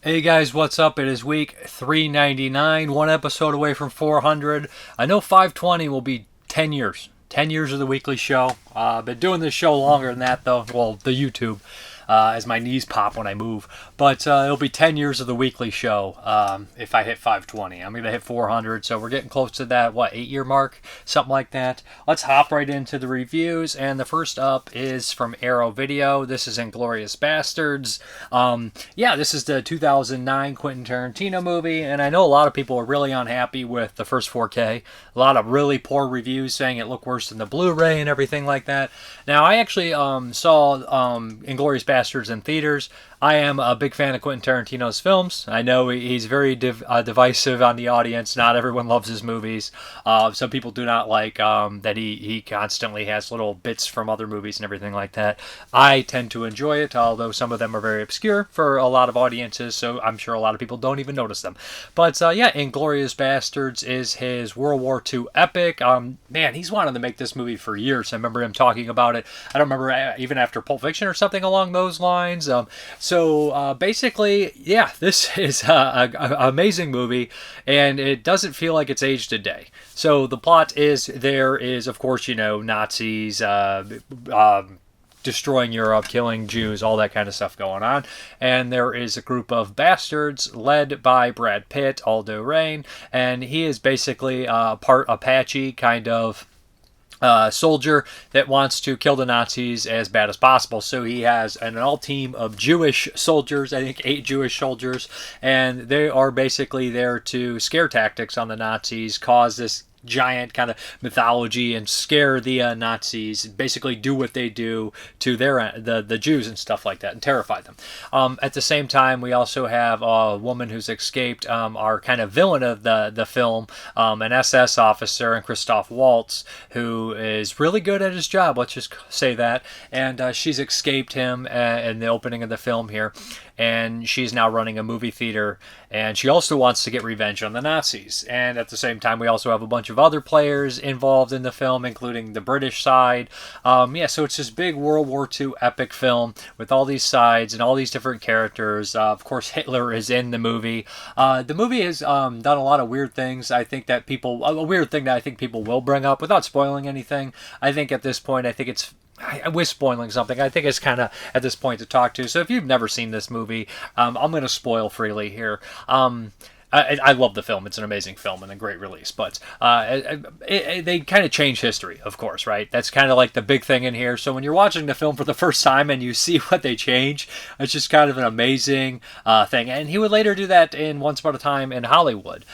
Hey guys, what's up? It is week 399, one episode away from 400. I know 520 will be 10 years. 10 years of the weekly show. Been doing this show longer than that, though. Well, the YouTube, as my knees pop when I move. But it'll be 10 years of the weekly show if I hit 520. I'm going to hit 400, so we're getting close to that, 8-year mark? Something like that. Let's hop right into the reviews, and the first up is from Arrow Video. This is Inglourious Basterds. This is the 2009 Quentin Tarantino movie, and I know a lot of people are really unhappy with the first 4K. A lot of really poor reviews saying it looked worse than the Blu-ray and everything like that. Now, I actually saw Inglourious Basterds in theaters. I am a big fan of Quentin Tarantino's films. I know he's very divisive on the audience. Not everyone loves his movies. Some people do not like that he constantly has little bits from other movies and everything like that. I tend to enjoy it, although some of them are very obscure for a lot of audiences, so I'm sure a lot of people don't even notice them. But Inglourious Basterds is his World War II epic. Man, he's wanted to make this movie for years. I remember him talking about it. I don't remember even after Pulp Fiction or something along those lines. This is an amazing movie, and it doesn't feel like it's aged a day. So the plot is there is, of course, Nazis destroying Europe, killing Jews, all that kind of stuff going on. And there is a group of bastards led by Brad Pitt, Aldo Rain, and he is basically part Apache kind of soldier that wants to kill the Nazis as bad as possible. So he has an all team of Jewish soldiers, I think 8 Jewish soldiers, and they are basically there to scare tactics on the Nazis, cause this giant kind of mythology and scare the Nazis, basically do what they do to the Jews and stuff like that and terrify them. At the same time, we also have a woman who's escaped, our kind of villain of the film, an SS officer, and Christoph Waltz, who is really good at his job, let's just say that, and she's escaped him in the opening of the film here, and she's now running a movie theater, and she also wants to get revenge on the Nazis. And at the same time, we also have a bunch of other players involved in the film, including the British side. So it's this big World War II epic film with all these sides and all these different characters. Of course, Hitler is in the movie. The movie has done a lot of weird things. A weird thing that I think people will bring up without spoiling anything. I think at this point, I was spoiling something. I think it's kind of at this point to talk to. So if you've never seen this movie, I'm going to spoil freely here. I love the film. It's an amazing film and a great release. But they kind of change history, of course, right? That's kind of like the big thing in here. So when you're watching the film for the first time and you see what they change, it's just kind of an amazing thing. And he would later do that in Once Upon a Time in Hollywood,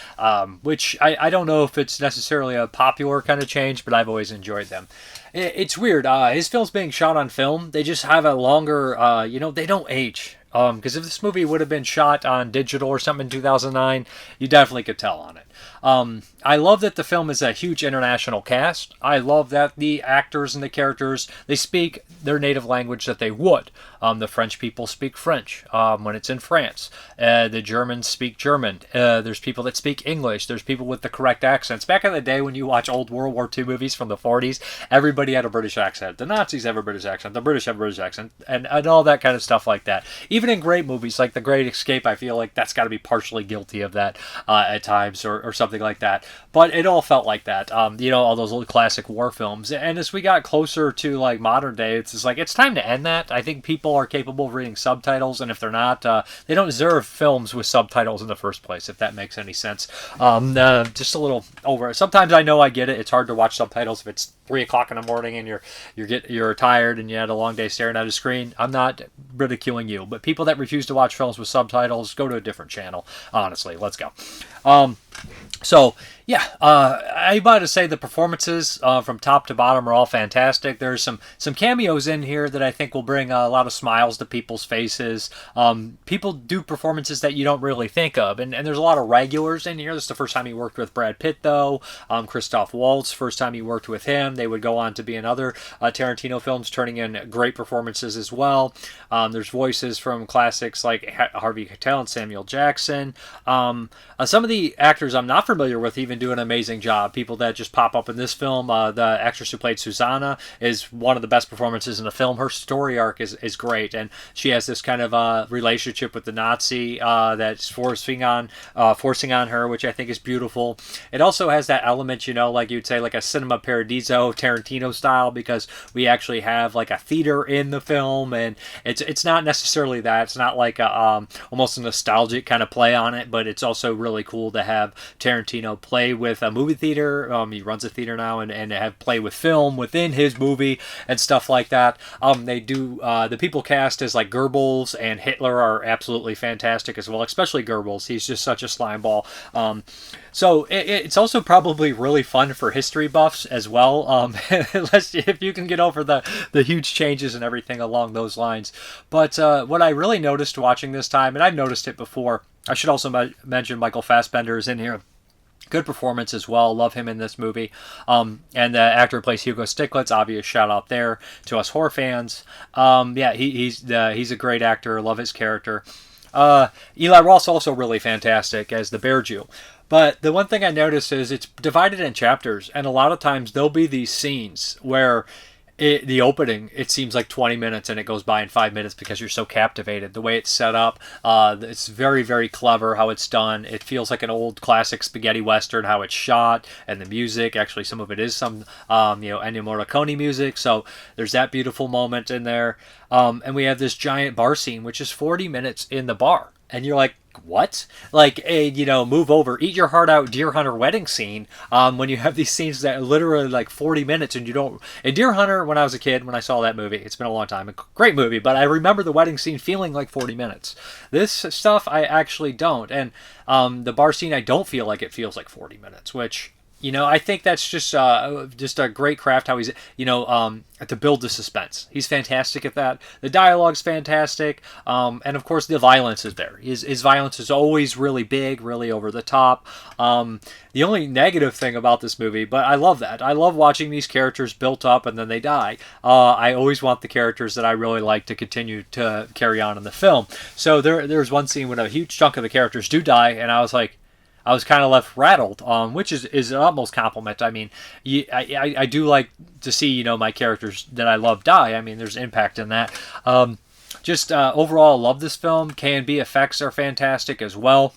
which I don't know if it's necessarily a popular kind of change, but I've always enjoyed them. It's weird. His films being shot on film, they just have a longer, they don't age. Because if this movie would have been shot on digital or something in 2009, you definitely could tell on it. I love that the film is a huge international cast. I love that the actors and the characters, they speak their native language that they would. The French people speak French when it's in France. The Germans speak German. There's people that speak English. There's people with the correct accents. Back in the day when you watch old World War II movies from the 40s, everybody had a British accent. The Nazis have a British accent. The British have a British accent. And all that kind of stuff like that. Even in great movies like The Great Escape, I feel like that's got to be partially guilty of that at times or something like that. But it all felt like that. All those old classic war films. And as we got closer to like modern day, it's just like it's time to end that. I think people are capable of reading subtitles, and if they're not, they don't deserve films with subtitles in the first place, if that makes any sense. Just a little over. Sometimes I know I get it. It's hard to watch subtitles if it's 3 o'clock in the morning and you're tired and you had a long day staring at a screen. I'm not ridiculing you, but people that refuse to watch films with subtitles, go to a different channel. Honestly, let's go. I'm about to say the performances from top to bottom are all fantastic. There's some cameos in here that I think will bring a lot of smiles to people's faces. People do performances that you don't really think of, and there's a lot of regulars in here. This is the first time he worked with Brad Pitt, though. Christoph Waltz, first time he worked with him. They would go on to be in other Tarantino films, turning in great performances as well. There's voices from classics like Harvey Keitel and Samuel Jackson. Some of the actors actors I'm not familiar with even do an amazing job. People that just pop up in this film. The actress who played Susanna is one of the best performances in the film. Her story arc is great, and she has this kind of relationship with the Nazi that's forcing on her, which I think is beautiful. It also has that element, like you'd say, like a Cinema Paradiso Tarantino style, because we actually have like a theater in the film, and it's not necessarily that. It's not like a almost a nostalgic kind of play on it, but it's also really cool to have Tarantino play with a movie theater. He runs a theater now, and have play with film within his movie and stuff like that. They do the people cast as like Goebbels and Hitler are absolutely fantastic as well, especially Goebbels. He's just such a slime ball. So it's also probably really fun for history buffs as well, if you can get over the huge changes and everything along those lines. But what I really noticed watching this time, and I've noticed it before, I should also mention Michael Fassbender is in here. Good performance as well. Love him in this movie. And the actor who plays Hugo Stiglitz, obvious shout out there to us horror fans. He's a great actor. Love his character. Eli Roth's also really fantastic as the Bear Jew. But the one thing I noticed is it's divided in chapters, and a lot of times there'll be these scenes where the opening, it seems like 20 minutes and it goes by in 5 minutes because you're so captivated. The way it's set up, it's very, very clever how it's done. It feels like an old classic spaghetti western, how it's shot, and the music, actually some of it is some Ennio Morricone music, so there's that beautiful moment in there. And we have this giant bar scene, which is 40 minutes in the bar. And you're like, what? Like, move over, eat your heart out Deer Hunter wedding scene, when you have these scenes that are literally like 40 minutes and you don't... In Deer Hunter, when I was a kid, when I saw that movie, it's been a long time, a great movie, but I remember the wedding scene feeling like 40 minutes. This stuff, I actually don't. And the bar scene, I don't feel like it feels like 40 minutes, which... I think that's just a great craft how he's, to build the suspense. He's fantastic at that. The dialogue's fantastic. And of course the violence is there. His violence is always really big, really over the top. The only negative thing about this movie, but I love that. I love watching these characters built up and then they die. I always want the characters that I really like to continue to carry on in the film. So there's one scene when a huge chunk of the characters do die, and I was kind of left rattled, which is an utmost compliment. I mean, I do like to see, my characters that I love die. I mean, there's impact in that. Overall, love this film. K&B effects are fantastic as well.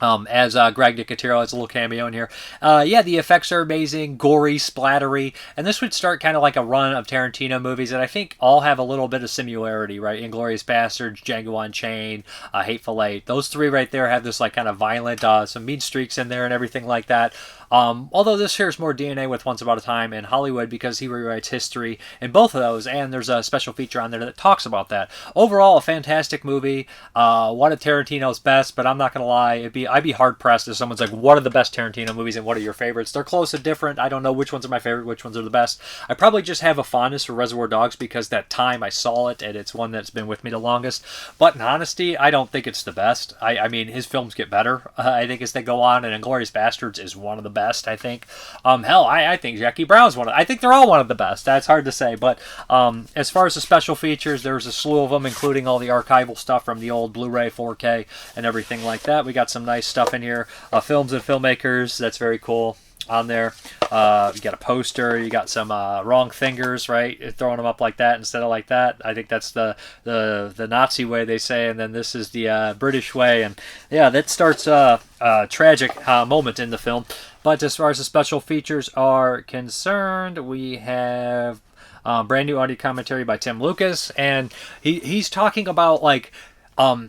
As Greg Nicotero has a little cameo in here. The effects are amazing, gory, splattery, and this would start kind of like a run of Tarantino movies that I think all have a little bit of similarity, right? Inglourious Basterds, Django Unchained, Hateful Eight. Those three right there have this like kind of violent, some mean streaks in there and everything like that. Although this shares more DNA with Once Upon a Time in Hollywood because he rewrites history in both of those, and there's a special feature on there that talks about that. Overall, a fantastic movie. One of Tarantino's best, but I'm not gonna lie, I'd be hard pressed if someone's like, what are the best Tarantino movies and what are your favorites? They're close and different. I don't know which ones are my favorite, which ones are the best. I probably just have a fondness for Reservoir Dogs because that time I saw it and it's one that's been with me the longest. But in honesty, I don't think it's the best. I mean, his films get better, I think, as they go on, and Inglourious Basterds is one of the best, I think. I think Jackie Brown's I think they're all one of the best. That's hard to say, but as far as the special features, there's a slew of them, including all the archival stuff from the old Blu-ray 4K and everything like that. We got some nice stuff in here. Films and filmmakers, that's very cool on there. You got a poster, you got some wrong fingers, right? Throwing them up like that instead of like that. I think that's the Nazi way, they say, and then this is the British way. And yeah, that starts a tragic moment in the film. But as far as the special features are concerned, we have brand new audio commentary by Tim Lucas, and he's talking about like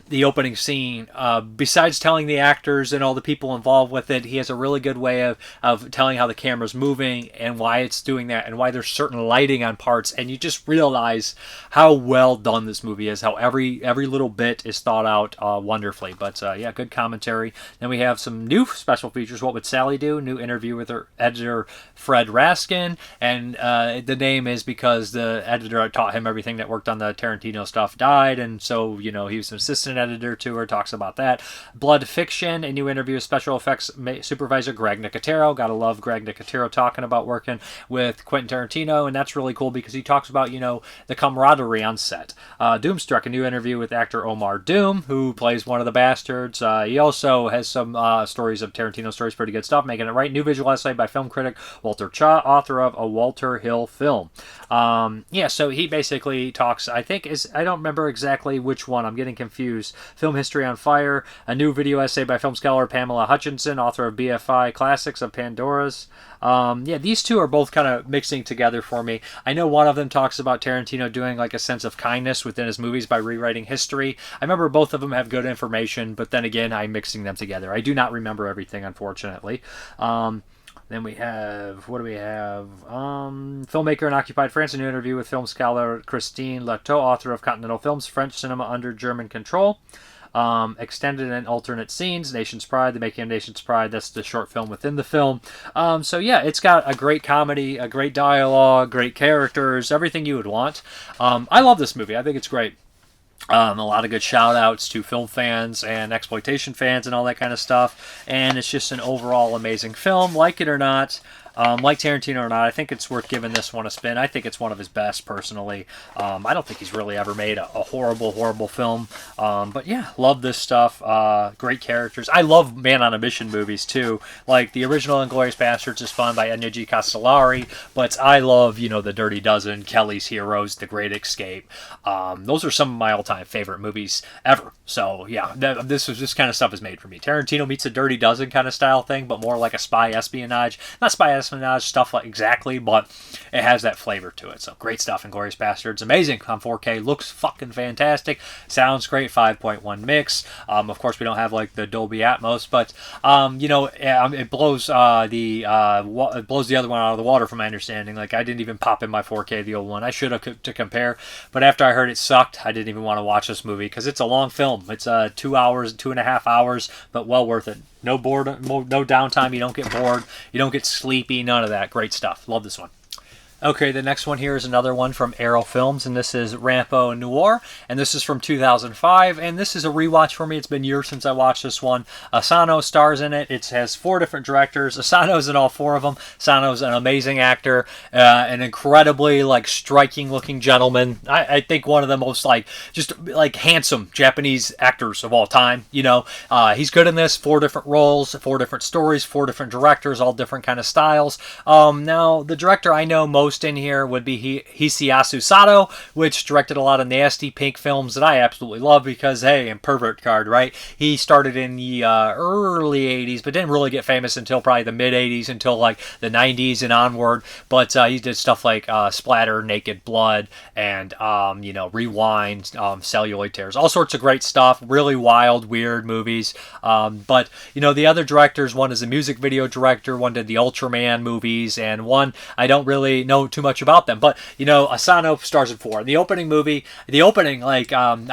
the opening scene. Besides telling the actors and all the people involved with it, he has a really good way of telling how the camera's moving and why it's doing that and why there's certain lighting on parts, and you just realize how well done this movie is, how every little bit is thought out wonderfully. But good commentary. Then we have some new special features. What Would Sally Do? New interview with her editor Fred Raskin, and the name is because the editor taught him everything that worked on the Tarantino stuff died, and so he was an assistant editor to her, talks about that. Blood Fiction, a new interview with special effects supervisor Greg Nicotero. Gotta love Greg Nicotero talking about working with Quentin Tarantino, and that's really cool because he talks about, the camaraderie on set. Doomstruck, a new interview with actor Omar Doom, who plays one of the bastards. He also has some stories of Tarantino stories, pretty good stuff, making it right. New visual essay by film critic Walter Cha, author of A Walter Hill Film. So he basically talks, I don't remember exactly which one, I'm getting confused. Film History on Fire, a new video essay by film scholar Pamela Hutchinson, author of BFI Classics of Pandora's. These two are both kind of mixing together for me. I know one of them talks about Tarantino doing like a sense of kindness within his movies by rewriting history. I remember both of them have good information, but then again, I'm mixing them together. I do not remember everything, unfortunately. Then we have, what do we have? Filmmaker in Occupied France, a new interview with film scholar Christine Lateau, author of Continental Films, French Cinema Under German Control. Extended and alternate scenes, Nation's Pride, The Making of Nation's Pride, that's the short film within the film. It's got a great comedy, a great dialogue, great characters, everything you would want. I love this movie. I think it's great. A lot of good shout outs to film fans and exploitation fans and all that kind of stuff. And it's just an overall amazing film. Like it or not, like Tarantino or not, I think it's worth giving this one a spin. I think it's one of his best, personally. I don't think he's really ever made a horrible, horrible film. Love this stuff. Great characters. I love Man on a Mission movies, too. Like, the original Inglourious Basterds is fun by Enya G. Castellari, but I love, The Dirty Dozen, Kelly's Heroes, The Great Escape. Those are some of my all-time favorite movies ever. So, this kind of stuff is made for me. Tarantino meets a Dirty Dozen kind of style thing, but more like a spy espionage. Not spy espionage stuff like exactly, but it has that flavor to it. So great stuff. Inglourious Basterds, amazing on 4K, looks fucking fantastic, sounds great, 5.1 mix. Of course, we don't have like the Dolby Atmos, but it blows it blows the other one out of the water, from my understanding. Like, I didn't even pop in my 4K the old one. I should have to compare, but after I heard it sucked, I didn't even want to watch this movie because it's a long film. It's 2.5 hours, but well worth it. No downtime. You don't get bored. You don't get sleepy. None of that. Great stuff. Love this one. Okay, the next one here is another one from Arrow Films, and this is Rampo Noir, and this is from 2005, and this is a rewatch for me. It's been years since I watched this one. Asano stars in it. It has 4 different directors. Asano's in all 4 of them. Asano's an amazing actor, an incredibly, striking-looking gentleman. I think one of the most, handsome Japanese actors of all time, He's good in this. 4 different roles, 4 different stories, 4 different directors, all different kind of styles. Now, the director I know most in here would be Hisayasu Satô, which directed a lot of nasty pink films that I absolutely love because, hey, in Pervert Card, right? He started in the early 80s, but didn't really get famous until probably the mid 80s, until the 90s and onward. But he did stuff like Splatter, Naked Blood, and Rewind, Celluloid Tears, all sorts of great stuff. Really wild, weird movies. But the other directors, one is a music video director, one did the Ultraman movies, and one I don't really know too much about them, but Asano stars in 4. The opening, I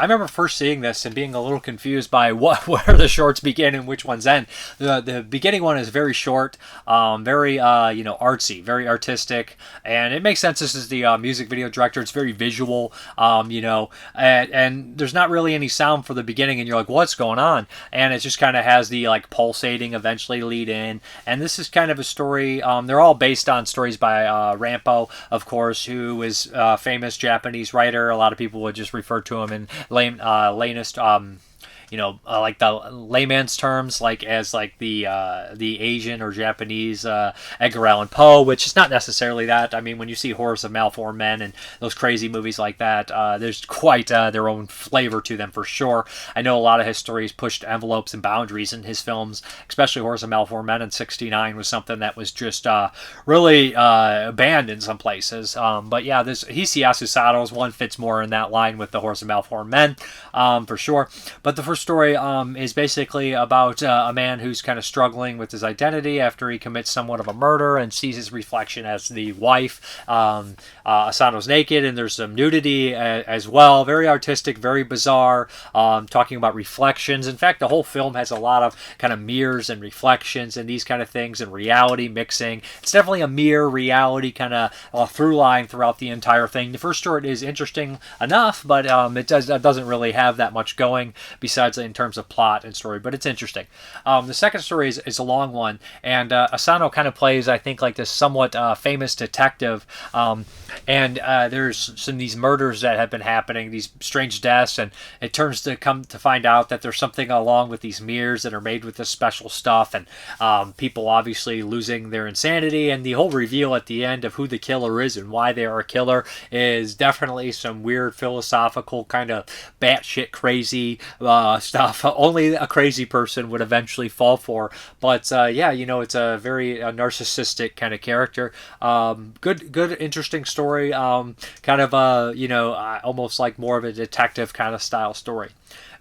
remember first seeing this and being a little confused by where the shorts begin and which ones end. The beginning one is very short, very artsy, very artistic, and it makes sense. This is the music video director. It's very visual, and there's not really any sound for the beginning, and you're like, what's going on? And it just kind of has the pulsating eventually lead in, and this is kind of a story. They're all based on stories by Rampo, of course, who is a famous Japanese writer. A lot of people would just refer to him in lamest the layman's terms, as the Asian or Japanese Edgar Allan Poe, which is not necessarily that. I mean, when you see Horrors of Malformed Men and those crazy movies like that, there's quite their own flavor to them for sure. I know a lot of his stories pushed envelopes and boundaries in his films, especially Horrors of Malformed Men in '69 was something that was just really banned in some places. This Hisayasu Sato's one fits more in that line with the Horrors of Malformed Men, for sure. But for story is basically about a man who's kind of struggling with his identity after he commits somewhat of a murder and sees his reflection as the wife. Asano's naked, and there's some nudity as well. Very artistic, very bizarre, talking about reflections. In fact, the whole film has a lot of kind of mirrors and reflections and these kind of things, and reality mixing. It's definitely a mirror reality kind of through line throughout the entire thing. The first story is interesting enough, but it doesn't really have that much going besides in terms of plot and story, but it's interesting. The second story is a long one, and Asano kind of plays, I think, like this somewhat famous detective, and there's these murders that have been happening, these strange deaths, and it turns to come to find out that there's something along with these mirrors that are made with this special stuff, and people obviously losing their insanity, and the whole reveal at the end of who the killer is and why they are a killer is definitely some weird philosophical kind of batshit crazy stuff only a crazy person would eventually fall for. But yeah, it's a very narcissistic kind of character. Good, interesting story. Kind of almost like more of a detective kind of style story.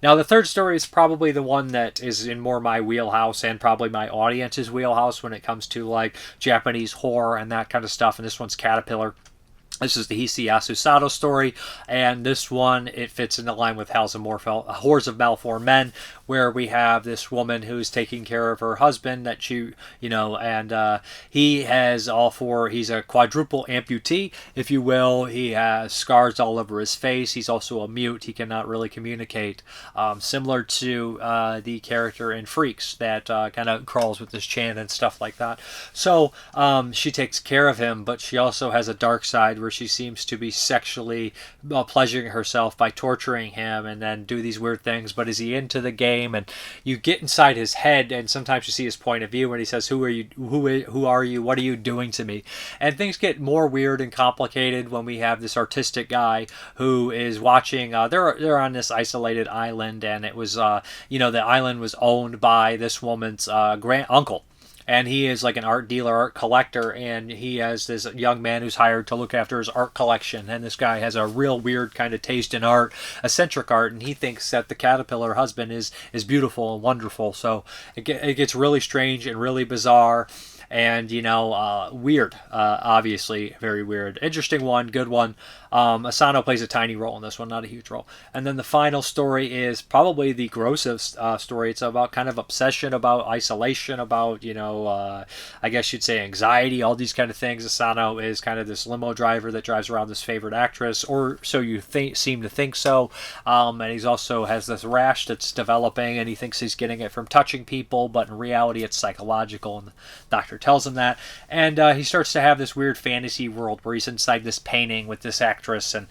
Now, the third story is probably the one that is in more my wheelhouse and probably my audience's wheelhouse when it comes to like Japanese horror and that kind of stuff. And this one's Caterpillar. This is the Hisayasu Satô story, and this one, it fits in the line with Horrors of Malformed Men, where we have this woman who's taking care of her husband that and he has he's a quadruple amputee, if you will. He has scars all over his face. He's also a mute. He cannot really communicate, similar to the character in Freaks that kind of crawls with his chin and stuff like that. So she takes care of him, but she also has a dark side where she seems to be sexually pleasuring herself by torturing him and then do these weird things. But is he into the game? And you get inside his head, and sometimes you see his point of view when he says, who are you? Who are you? What are you doing to me? And things get more weird and complicated when we have this artistic guy who is watching. They're on this isolated island, and it was the island was owned by this woman's grand uncle. And he is like an art dealer, art collector, and he has this young man who's hired to look after his art collection. And this guy has a real weird kind of taste in art, eccentric art, and he thinks that the caterpillar husband is beautiful and wonderful. So it gets really strange and really bizarre. And, weird, obviously, very weird. Interesting one, good one. Asano plays a tiny role in this one, not a huge role. And then the final story is probably the grossest story. It's about kind of obsession, about isolation, about, I guess you'd say anxiety, all these kind of things. Asano is kind of this limo driver that drives around this favorite actress, or so you seem to think so. And he's also has this rash that's developing, and he thinks he's getting it from touching people, but in reality it's psychological, and the doctor tells him that. And he starts to have this weird fantasy world where he's inside this painting with this actress, and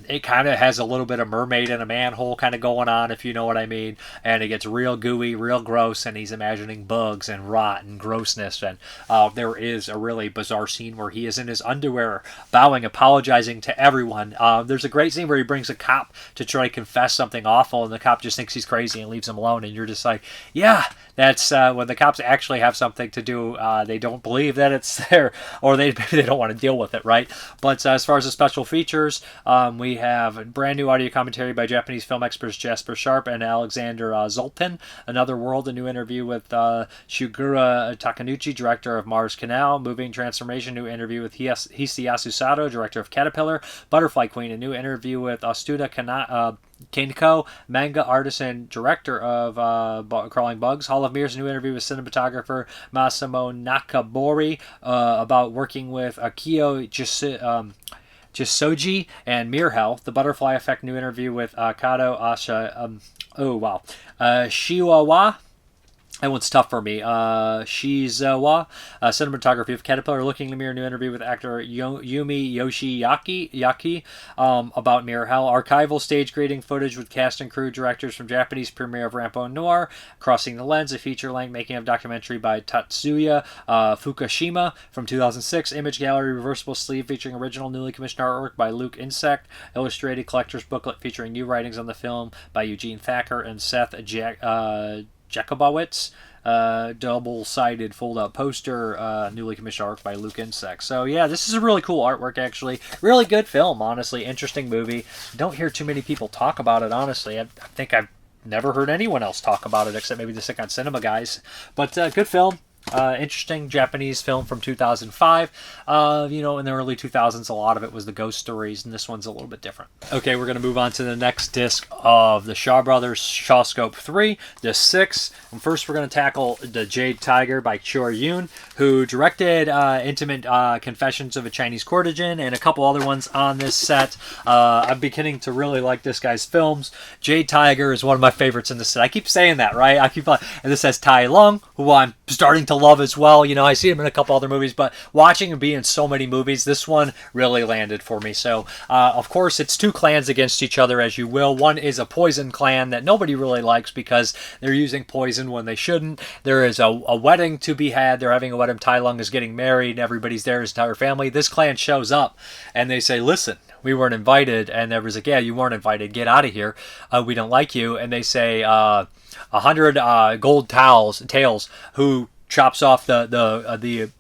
it kind of has a little bit of mermaid in a manhole kind of going on, if you know what I mean. And it gets real gooey, real gross, and he's imagining bugs and rot and grossness. And there is a really bizarre scene where he is in his underwear, bowing, apologizing to everyone. There's a great scene where he brings a cop to try to confess something awful, and the cop just thinks he's crazy and leaves him alone. And you're just like, yeah, that's when the cops actually have something to do. They don't believe that it's there, or they don't want to deal with it, right? But as far as the special features, we have a brand new audio commentary by Japanese film experts Jasper Sharp and Alexander Zoltan. Another World, a new interview with Suguru Takeuchi, director of Mars Canal. Moving Transformation, new interview with Hisayasu Satô, director of Caterpillar. Butterfly Queen, a new interview with Astuda Kaneko, manga artist and director of Crawling Bugs. Hall of Mirrors, a new interview with cinematographer Massimo Nakabori about working with Akio Jissoji and Mirror Health. The Butterfly Effect, new interview with Kato Shiwawa. That one's tough for me. Shizawa, cinematography of Caterpillar. Looking in the Mirror, new interview with actor Yumi Yaki about Mirror Hell. Archival stage grading footage with cast and crew, directors from Japanese premiere of Rampo and Noir. Crossing the Lens, a feature-length making-of documentary by Tatsuya Fukushima from 2006. Image gallery reversible sleeve featuring original newly commissioned artwork by Luke Insect. Illustrated collector's booklet featuring new writings on the film by Eugene Thacker and Seth Jakubowicz. Double-sided fold-out poster, newly commissioned artwork by Luke Insect. So yeah, this is a really cool artwork, actually. Really good film, honestly. Interesting movie. Don't hear too many people talk about it, honestly. I think I've never heard anyone else talk about it except maybe the Sick on Cinema guys. But good film. Interesting Japanese film from 2005. In the early 2000s, a lot of it was the ghost stories, and this one's a little bit different. Okay, we're going to move on to the next disc of the Shaw Brothers Shawscope 3, disc 6. And first, we're going to tackle The Jade Tiger by Chor Yuen, who directed Intimate Confessions of a Chinese Courtesan and a couple other ones on this set. I'm beginning to really like this guy's films. Jade Tiger is one of my favorites in this set. I keep saying that, right? And this has Tai Lung, who I'm starting to love as well. I see him in a couple other movies, but watching him be in so many movies, this one really landed for me. So, of course, it's two clans against each other, as you will. One is a poison clan that nobody really likes because they're using poison when they shouldn't. There is a wedding to be had. They're having a wedding. Tai Lung is getting married, and everybody's there, his entire family. This clan shows up, and they say, listen, we weren't invited. And everybody's like, yeah, you weren't invited. Get out of here. We don't like you. And they say, 100 gold tails who chops off the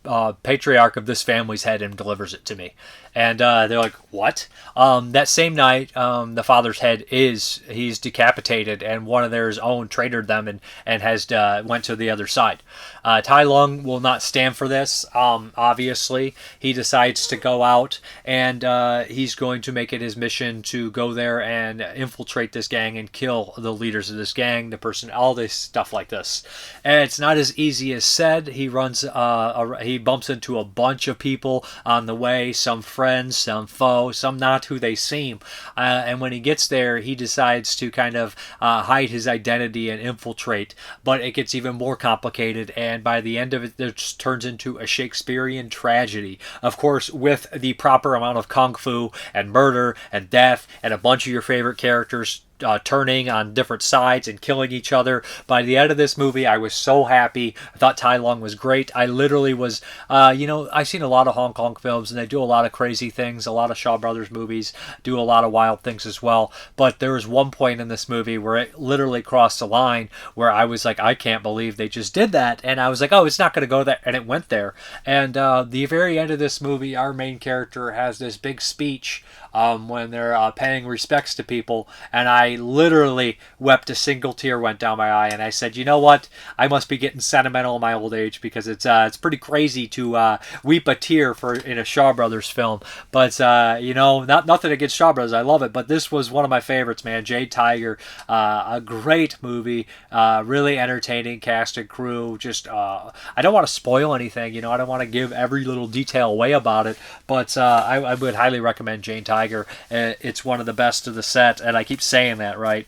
patriarch of this family's head and delivers it to me. And they're like, what? That same night, the father's head he's decapitated, and one of their own traded them and has went to the other side. Tai Lung will not stand for this. Obviously, he decides to go out, and he's going to make it his mission to go there and infiltrate this gang and kill the leaders of this gang, the person, all this stuff like this. And it's not as easy as said. He he bumps into a bunch of people on the way, some friends, some foes, some not who they seem. And when he gets there, he decides to kind of hide his identity and infiltrate. But it gets even more complicated, and by the end of it, it just turns into a Shakespearean tragedy. Of course, with the proper amount of kung fu and murder and death and a bunch of your favorite characters turning on different sides and killing each other. By the end of this movie, I was so happy. I thought Tai Lung was great. I literally was, I've seen a lot of Hong Kong films, and they do a lot of crazy things. A lot of Shaw Brothers movies do a lot of wild things as well. But there was one point in this movie where it literally crossed the line where I was like, I can't believe they just did that. And I was like, oh, it's not going to go there. And it went there. And the very end of this movie, our main character has this big speech when they're paying respects to people, and I literally wept. A single tear went down my eye, and I said, you know what, I must be getting sentimental in my old age, because it's pretty crazy to weep a tear in a Shaw Brothers film. But nothing against Shaw Brothers, I love it, but this was one of my favorites, man. Jade Tiger, a great movie, really entertaining cast and crew. Just I don't want to spoil anything, I don't want to give every little detail away about it, but I would highly recommend Jade Tiger. It's one of the best of the set, and I keep saying that, right?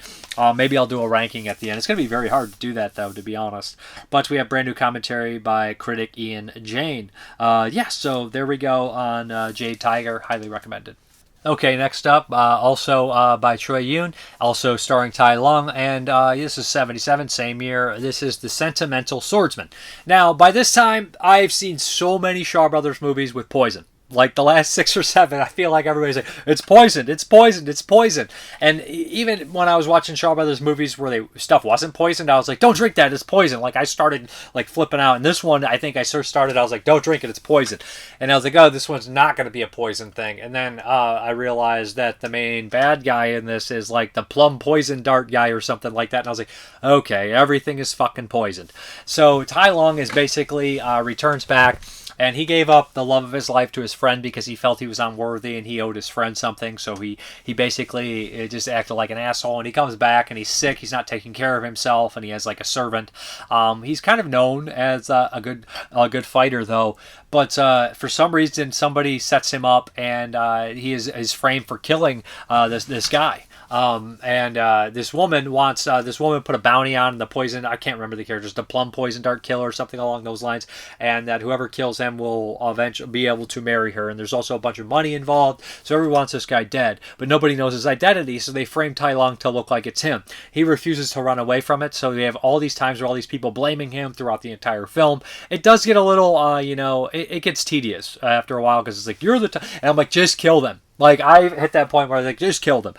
Maybe I'll do a ranking at the end. It's going to be very hard to do that, though, to be honest. But we have brand new commentary by critic Ian Jane. So there we go on Jade Tiger. Highly recommended. Okay, next up, also by Chor Yuen, also starring Tai Lung, and this is 77, same year. This is The Sentimental Swordsman. Now, by this time, I've seen so many Shaw Brothers movies with poison. Like the last 6 or 7, I feel like everybody's like, it's poisoned, it's poisoned, it's poisoned. And even when I was watching Shaw Brothers movies where stuff wasn't poisoned, I was like, don't drink that, it's poison. Like I started like flipping out. And this one, I think I first started, I was like, don't drink it, it's poison. And I was like, oh, this one's not going to be a poison thing. And then I realized that the main bad guy in this is like the plum poison dart guy or something like that. And I was like, okay, everything is fucking poisoned. So Tai Lung is basically returns back. And he gave up the love of his life to his friend because he felt he was unworthy and he owed his friend something. So he basically just acted like an asshole. And he comes back and he's sick. He's not taking care of himself, and he has like a servant. He's kind of known as a good fighter, though. But for some reason, somebody sets him up, and he is framed for killing this guy. This woman put a bounty on the poison. I can't remember the characters, the plum poison dart killer or something along those lines. And that whoever kills him will eventually be able to marry her. And there's also a bunch of money involved. So everyone wants this guy dead, but nobody knows his identity. So they frame Tai Lung to look like it's him. He refuses to run away from it. So they have all these times where all these people blaming him throughout the entire film. It does get a little, it gets tedious after a while, because it's like, you're the and I'm like, just kill them. Like, I hit that point where I was like, just killed him.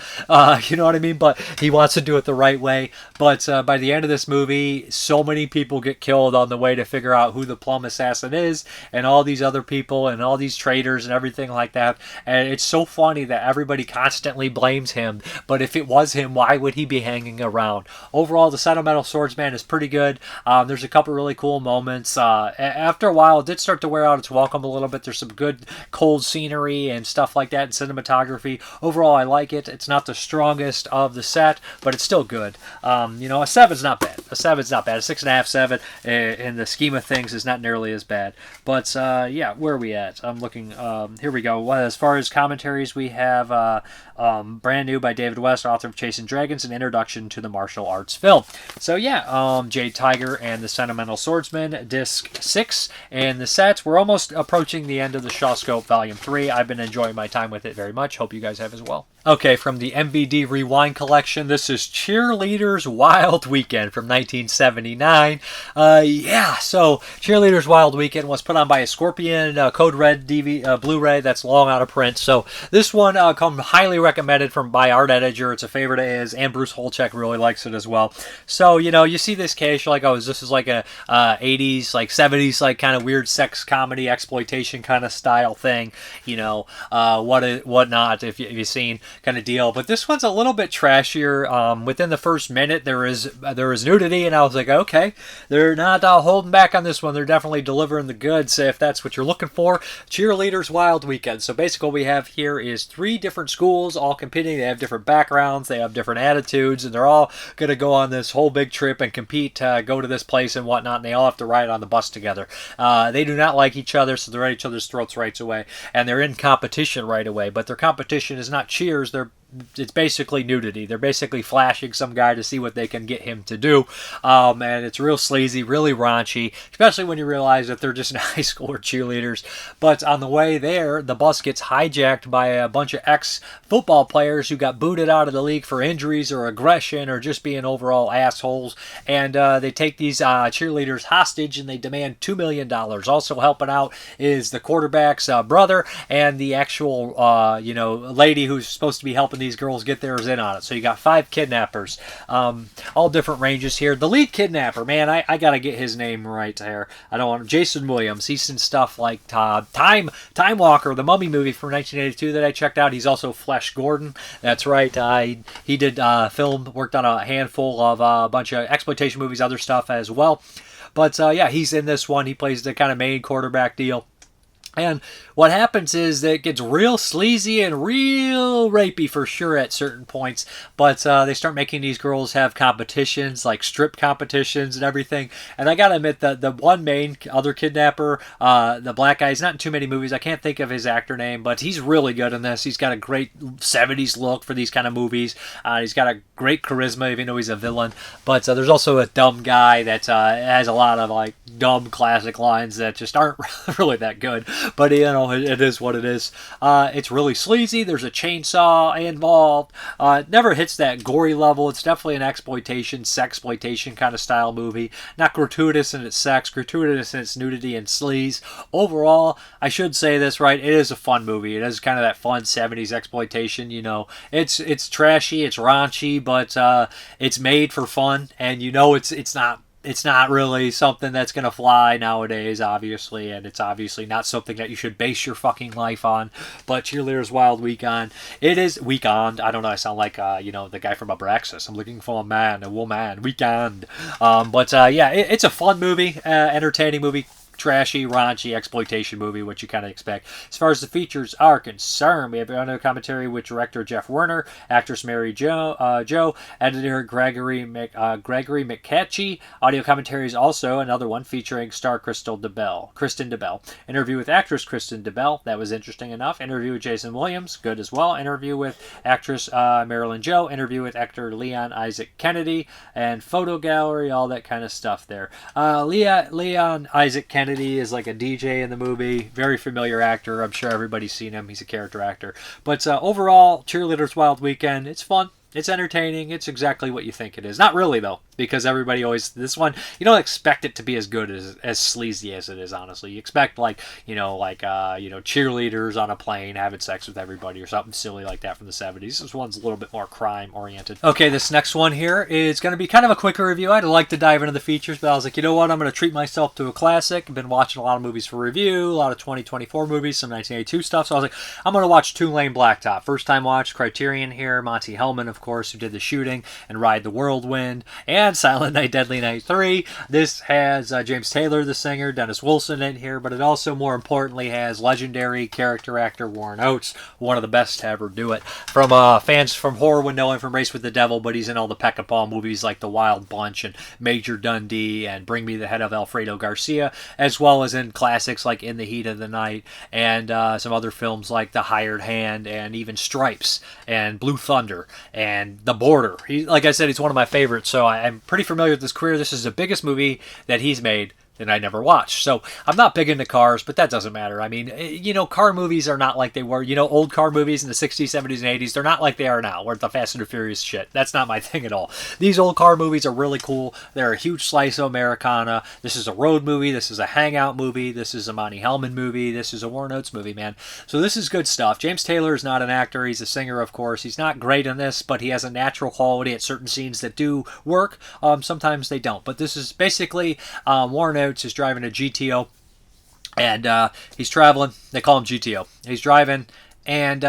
You know what I mean? But he wants to do it the right way. But by the end of this movie, so many people get killed on the way to figure out who the plum assassin is, and all these other people, and all these traitors, and everything like that. And it's so funny that everybody constantly blames him. But if it was him, why would he be hanging around? Overall, the Sentimental Swordsman is pretty good. There's a couple really cool moments. After a while, it did start to wear out its welcome a little bit. There's some good cold scenery and stuff like that, and cinematography. Overall, I like it. It's not the strongest of the set, but it's still good. A 7's not bad. A 7's not bad. A 6.5, 7 in the scheme of things is not nearly as bad. But yeah, where are we at? I'm looking. Here we go. Well, as far as commentaries, we have Brand New by David West, author of Chasing Dragons, an introduction to the martial arts film. So yeah, Jade Tiger and the Sentimental Swordsman, disc 6, and the sets. We're almost approaching the end of the Shawscope Volume 3. I've been enjoying my time with it very much. Hope you guys have as well. Okay, from the MVD Rewind collection, this is Cheerleaders Wild Weekend from 1979. So Cheerleaders Wild Weekend was put on by a Scorpion Code Red Blu-ray that's long out of print. So this one come highly recommended by Art Editor. It's a favorite of his, and Bruce Holchek really likes it as well. So, you see this case, you're like, oh, this is like a 80s, like 70s, like kind of weird sex comedy exploitation kind of style thing, whatnot, if you've seen kind of deal. But this one's a little bit trashier. Within the first minute, there is nudity, and I was like, okay, they're not holding back on this one. They're definitely delivering the goods, if that's what you're looking for. Cheerleaders Wild Weekend. So basically what we have here is 3 different schools all competing. They have different backgrounds, they have different attitudes, and they're all going to go on this whole big trip and compete, go to this place and whatnot, and they all have to ride on the bus together. They do not like each other, so they're at each other's throats right away, and they're in competition right away, but their competition is not cheers. It's basically nudity. They're basically flashing some guy to see what they can get him to do. And it's real sleazy, really raunchy, especially when you realize that they're just high schooler cheerleaders. But on the way there, the bus gets hijacked by a bunch of ex-football players who got booted out of the league for injuries or aggression or just being overall assholes. And they take these cheerleaders hostage and they demand $2 million. Also helping out is the quarterback's brother and the actual, lady who's supposed to be helping these girls get theirs in on it. So you got 5 kidnappers, all different ranges here. The lead kidnapper, man, I gotta get his name right here. I don't want Jason Williams. He's in stuff like Time Walker, the Mummy movie from 1982 that I checked out. He's also Flesh Gordon. That's right. He did film, worked on a handful of a bunch of exploitation movies, other stuff as well. But yeah, he's in this one. He plays the kind of main quarterback deal. And what happens is that it gets real sleazy and real rapey for sure at certain points. But they start making these girls have competitions, like strip competitions and everything. And I gotta admit that the one main other kidnapper, the black guy, he's not in too many movies. I can't think of his actor name, but he's really good in this. He's got a great 70s look for these kind of movies. He's got a great charisma, even though he's a villain. But there's also a dumb guy that has a lot of like dumb classic lines that just aren't really that good. But it is what it is. It's really sleazy. There's a chainsaw involved. It never hits that gory level. It's definitely an sexploitation kind of style movie. Not gratuitous in its sex, gratuitous in its nudity and sleaze. Overall, I should say this right, it is a fun movie. It is kind of that fun 70s exploitation, It's trashy, it's raunchy, but it's made for fun, and it's not really something that's going to fly nowadays, obviously, and it's obviously not something that you should base your fucking life on. But Cheerleaders Wild Weekend, it is Weekend. I don't know, I sound like, the guy from Abraxas. I'm looking for a woman, Weekend. It's a fun movie, entertaining movie. Trashy, raunchy exploitation movie, which you kind of expect. As far as the features are concerned, we have another commentary with director Jeff Werner, actress Mary Jo, editor Gregory McCatchy. Audio commentary is also another one featuring star Kristen DeBell. Interview with actress Kristen DeBell, that was interesting enough. Interview with Jason Williams, good as well. Interview with actress Marilyn Jo. Interview with actor Leon Isaac Kennedy, and photo gallery, all that kind of stuff there. Leon Isaac Kennedy is like a DJ in the movie. Very familiar actor. I'm sure everybody's seen him. He's a character actor. But overall, Cheerleaders Wild Weekend, it's fun. It's entertaining. It's exactly what you think it is. Not really, though. because everybody always, this one, you don't expect it to be as good as sleazy as it is, honestly. You expect cheerleaders on a plane having sex with everybody or something silly like that from the 70s. This one's a little bit more crime oriented. Okay, this next one here is going to be kind of a quicker review. I'd like to dive into the features, but I was like, you know what, I'm going to treat myself to a classic. I've been watching a lot of movies for review, a lot of 2024 movies, some 1982 stuff, so I was like, I'm going to watch Two Lane Blacktop. First time watch, Criterion here, Monty Hellman, of course, who did The Shooting and Ride the Whirlwind, and Silent Night, Deadly Night 3. This has James Taylor, the singer, Dennis Wilson in here, but it also, more importantly, has legendary character actor Warren Oates, one of the best to ever do it. From fans from horror would know him from Race with the Devil, but he's in all the Peckinpah movies like The Wild Bunch and Major Dundee and Bring Me the Head of Alfredo Garcia, as well as in classics like In the Heat of the Night and some other films like The Hired Hand and even Stripes and Blue Thunder and The Border. Like I said, he's one of my favorites, so I'm pretty familiar with his career. This is the biggest movie that he's made that I never watched. So I'm not big into cars, but that doesn't matter. I mean, car movies are not like they were. Old car movies in the 60s, 70s, and 80s, they're not like they are now, where the Fast and the Furious shit. That's not my thing at all. These old car movies are really cool. They're a huge slice of Americana. This is a road movie. This is a hangout movie. This is a Monty Hellman movie. This is a Warren Oates movie, man. So this is good stuff. James Taylor is not an actor. He's a singer, of course. He's not great in this, but he has a natural quality at certain scenes that do work. Sometimes they don't. But this is basically Warren Oates is driving a GTO, and he's traveling. They call him GTO. He's driving, and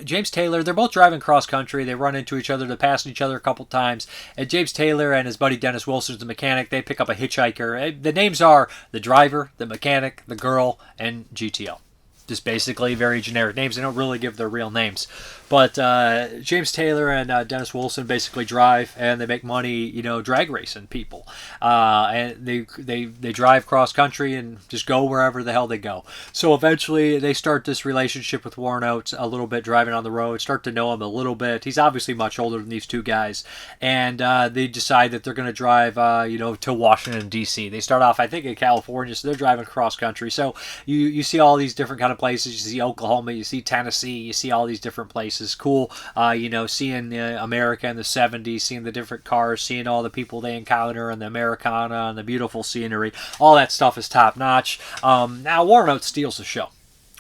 James Taylor, they're both driving cross country. They run into each other. They're passing each other a couple times. And James Taylor and his buddy Dennis Wilson, the mechanic, they pick up a hitchhiker. The names are the driver, the mechanic, the girl, and GTO. Just basically very generic names. They don't really give their real names. But James Taylor and Dennis Wilson basically drive, and they make money, drag racing people. And they drive cross country and just go wherever the hell they go. So eventually they start this relationship with Warren Oates a little bit, driving on the road, start to know him a little bit. He's obviously much older than these two guys. And they decide that they're going to drive, to Washington, D.C. They start off, I think, in California, so they're driving cross country. So you see all these different kind of places. You see Oklahoma, you see Tennessee, you see all these different places. Cool, seeing America in the 70s, seeing the different cars, seeing all the people they encounter and the Americana and the beautiful scenery. All that stuff is top notch. Now Warren Oates steals the show.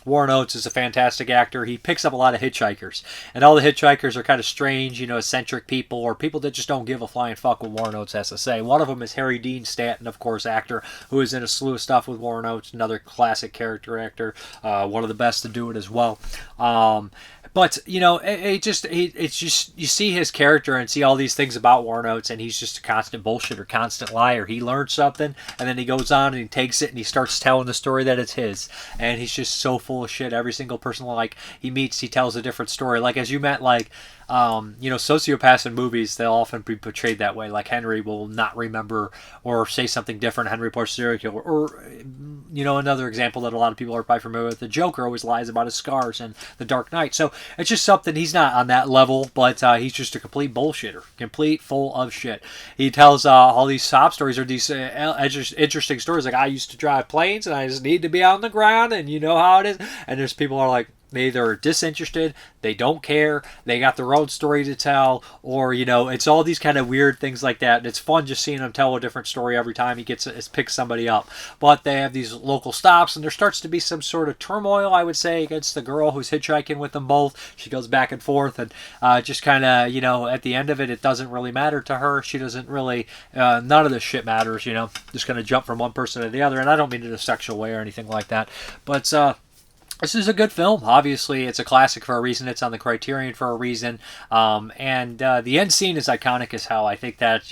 Warren Oates is a fantastic actor. He picks up a lot of hitchhikers. And all the hitchhikers are kind of strange, eccentric people, or people that just don't give a flying fuck what Warren Oates has to say. One of them is Harry Dean Stanton, of course, actor, who is in a slew of stuff with Warren Oates, another classic character actor, one of the best to do it as well. But, it's just, you see his character and see all these things about Warren Oates, and he's just a constant bullshitter, constant liar. He learns something, and then he goes on and he takes it and he starts telling the story that it's his. And he's just so full of shit. Every single person, he meets, he tells a different story. Like, as you met, sociopaths in movies, they'll often be portrayed that way. Like Henry will not remember or say something different. Henry Port's serial killer. Or, another example that a lot of people are probably familiar with, the Joker always lies about his scars in The Dark Knight. So it's just something, he's not on that level, but he's just a complete bullshitter. Complete full of shit. He tells all these sob stories or these interesting stories. Like, I used to drive planes and I just need to be on the ground, and you know how it is. And there's people who are like, they either are disinterested, they don't care, they got their own story to tell, or, it's all these kind of weird things like that. And it's fun just seeing him tell a different story every time he picks somebody up. But they have these local stops, and there starts to be some sort of turmoil, I would say, against the girl who's hitchhiking with them both. She goes back and forth, and just kind of, at the end of it, it doesn't really matter to her. She doesn't really, none of this shit matters, just going to jump from one person to the other. And I don't mean it in a sexual way or anything like that. But, this is a good film. Obviously, it's a classic for a reason. It's on the Criterion for a reason. And the end scene is iconic as hell. I think that,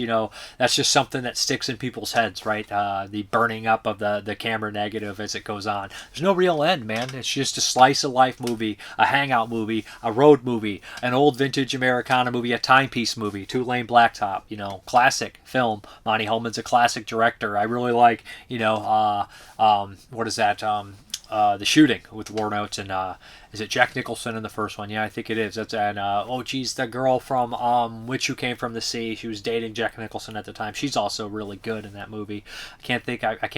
that's just something that sticks in people's heads, right? The burning up of the camera negative as it goes on. There's no real end, man. It's just a slice of life movie, a hangout movie, a road movie, an old vintage Americana movie, a timepiece movie, Two Lane Blacktop, classic film. Monty Hellman's a classic director. I really like, what is that? the shooting with war notes, and is it Jack Nicholson in the first one? Yeah, I think it is. That's and oh geez, the girl from Witch Who Came from the Sea. She was dating Jack Nicholson at the time. She's also really good in that movie. I can't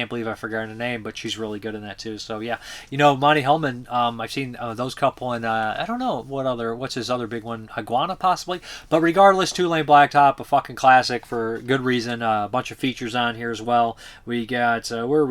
believe I forgot her name, but she's really good in that too. So yeah, Monty Hellman. I've seen those couple, and I don't know what's his other big one, Iguana possibly. But regardless, Two Lane Blacktop, a fucking classic for good reason. A bunch of features on here as well. We got where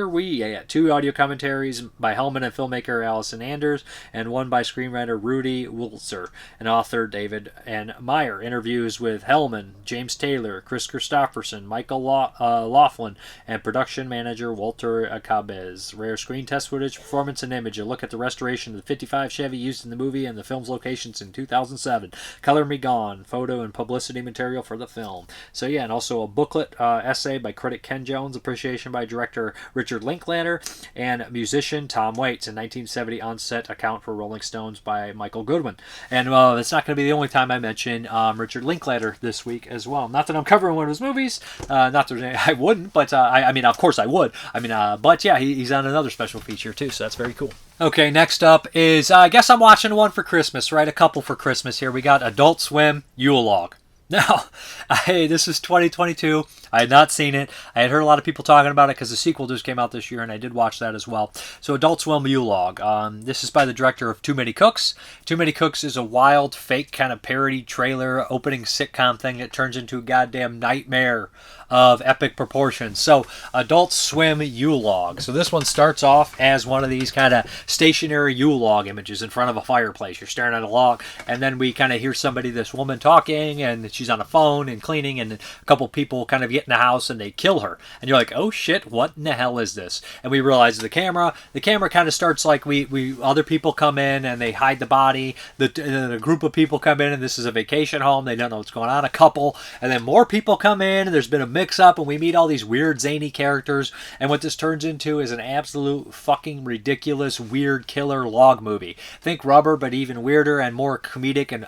are we at? Two audio commentaries by Hellman and filmmaker Allison Anders, and one by screenwriter Rudy Wurlitzer and author David N. Meyer. Interviews with Hellman, James Taylor, Chris Christopherson, Michael Laughlin, and production manager Walter Cabez. Rare screen test footage, performance, and image. A look at the restoration of the 55 Chevy used in the movie and the film's locations in 2007. Color Me Gone, photo and publicity material for the film. So yeah, and also a booklet essay by critic Ken Jones, appreciation by director Richard Linklater, and musician Tom Waits, a 1970 on-set account for Rolling Stones by Michael Goodwin. And it's not going to be the only time I mention Richard Linklater this week as well. Not that I'm covering one of his movies, not that I wouldn't, but I mean, of course I would. I mean, but yeah, he's on another special feature too, so that's very cool. Okay, next up is, I guess I'm watching one for Christmas, right? A couple for Christmas here. We got Adult Swim Yule Log. Now, this is 2022. I had not seen it. I had heard a lot of people talking about it because the sequel just came out this year, and I did watch that as well. So, Adult Swim Yule Log. This is by the director of Too Many Cooks. Too Many Cooks is a wild, fake kind of parody trailer opening sitcom thing that turns into a goddamn nightmare of epic proportions. So, Adult Swim Yule Log. So, this one starts off as one of these kind of stationary Yule log images in front of a fireplace. You're staring at a log, and then we kind of hear this woman talking, and she's on a phone and cleaning, and a couple people kind of get in the house and they kill her. And you're like, oh shit, what in the hell is this? And we realize the camera kind of starts like other people come in and they hide the body. The group of people come in, and this is a vacation home. They don't know what's going on. A couple, and then more people come in, and there's been a mix up, and we meet all these weird zany characters, and what this turns into is an absolute fucking ridiculous weird killer log movie. Think Rubber, but even weirder and more comedic and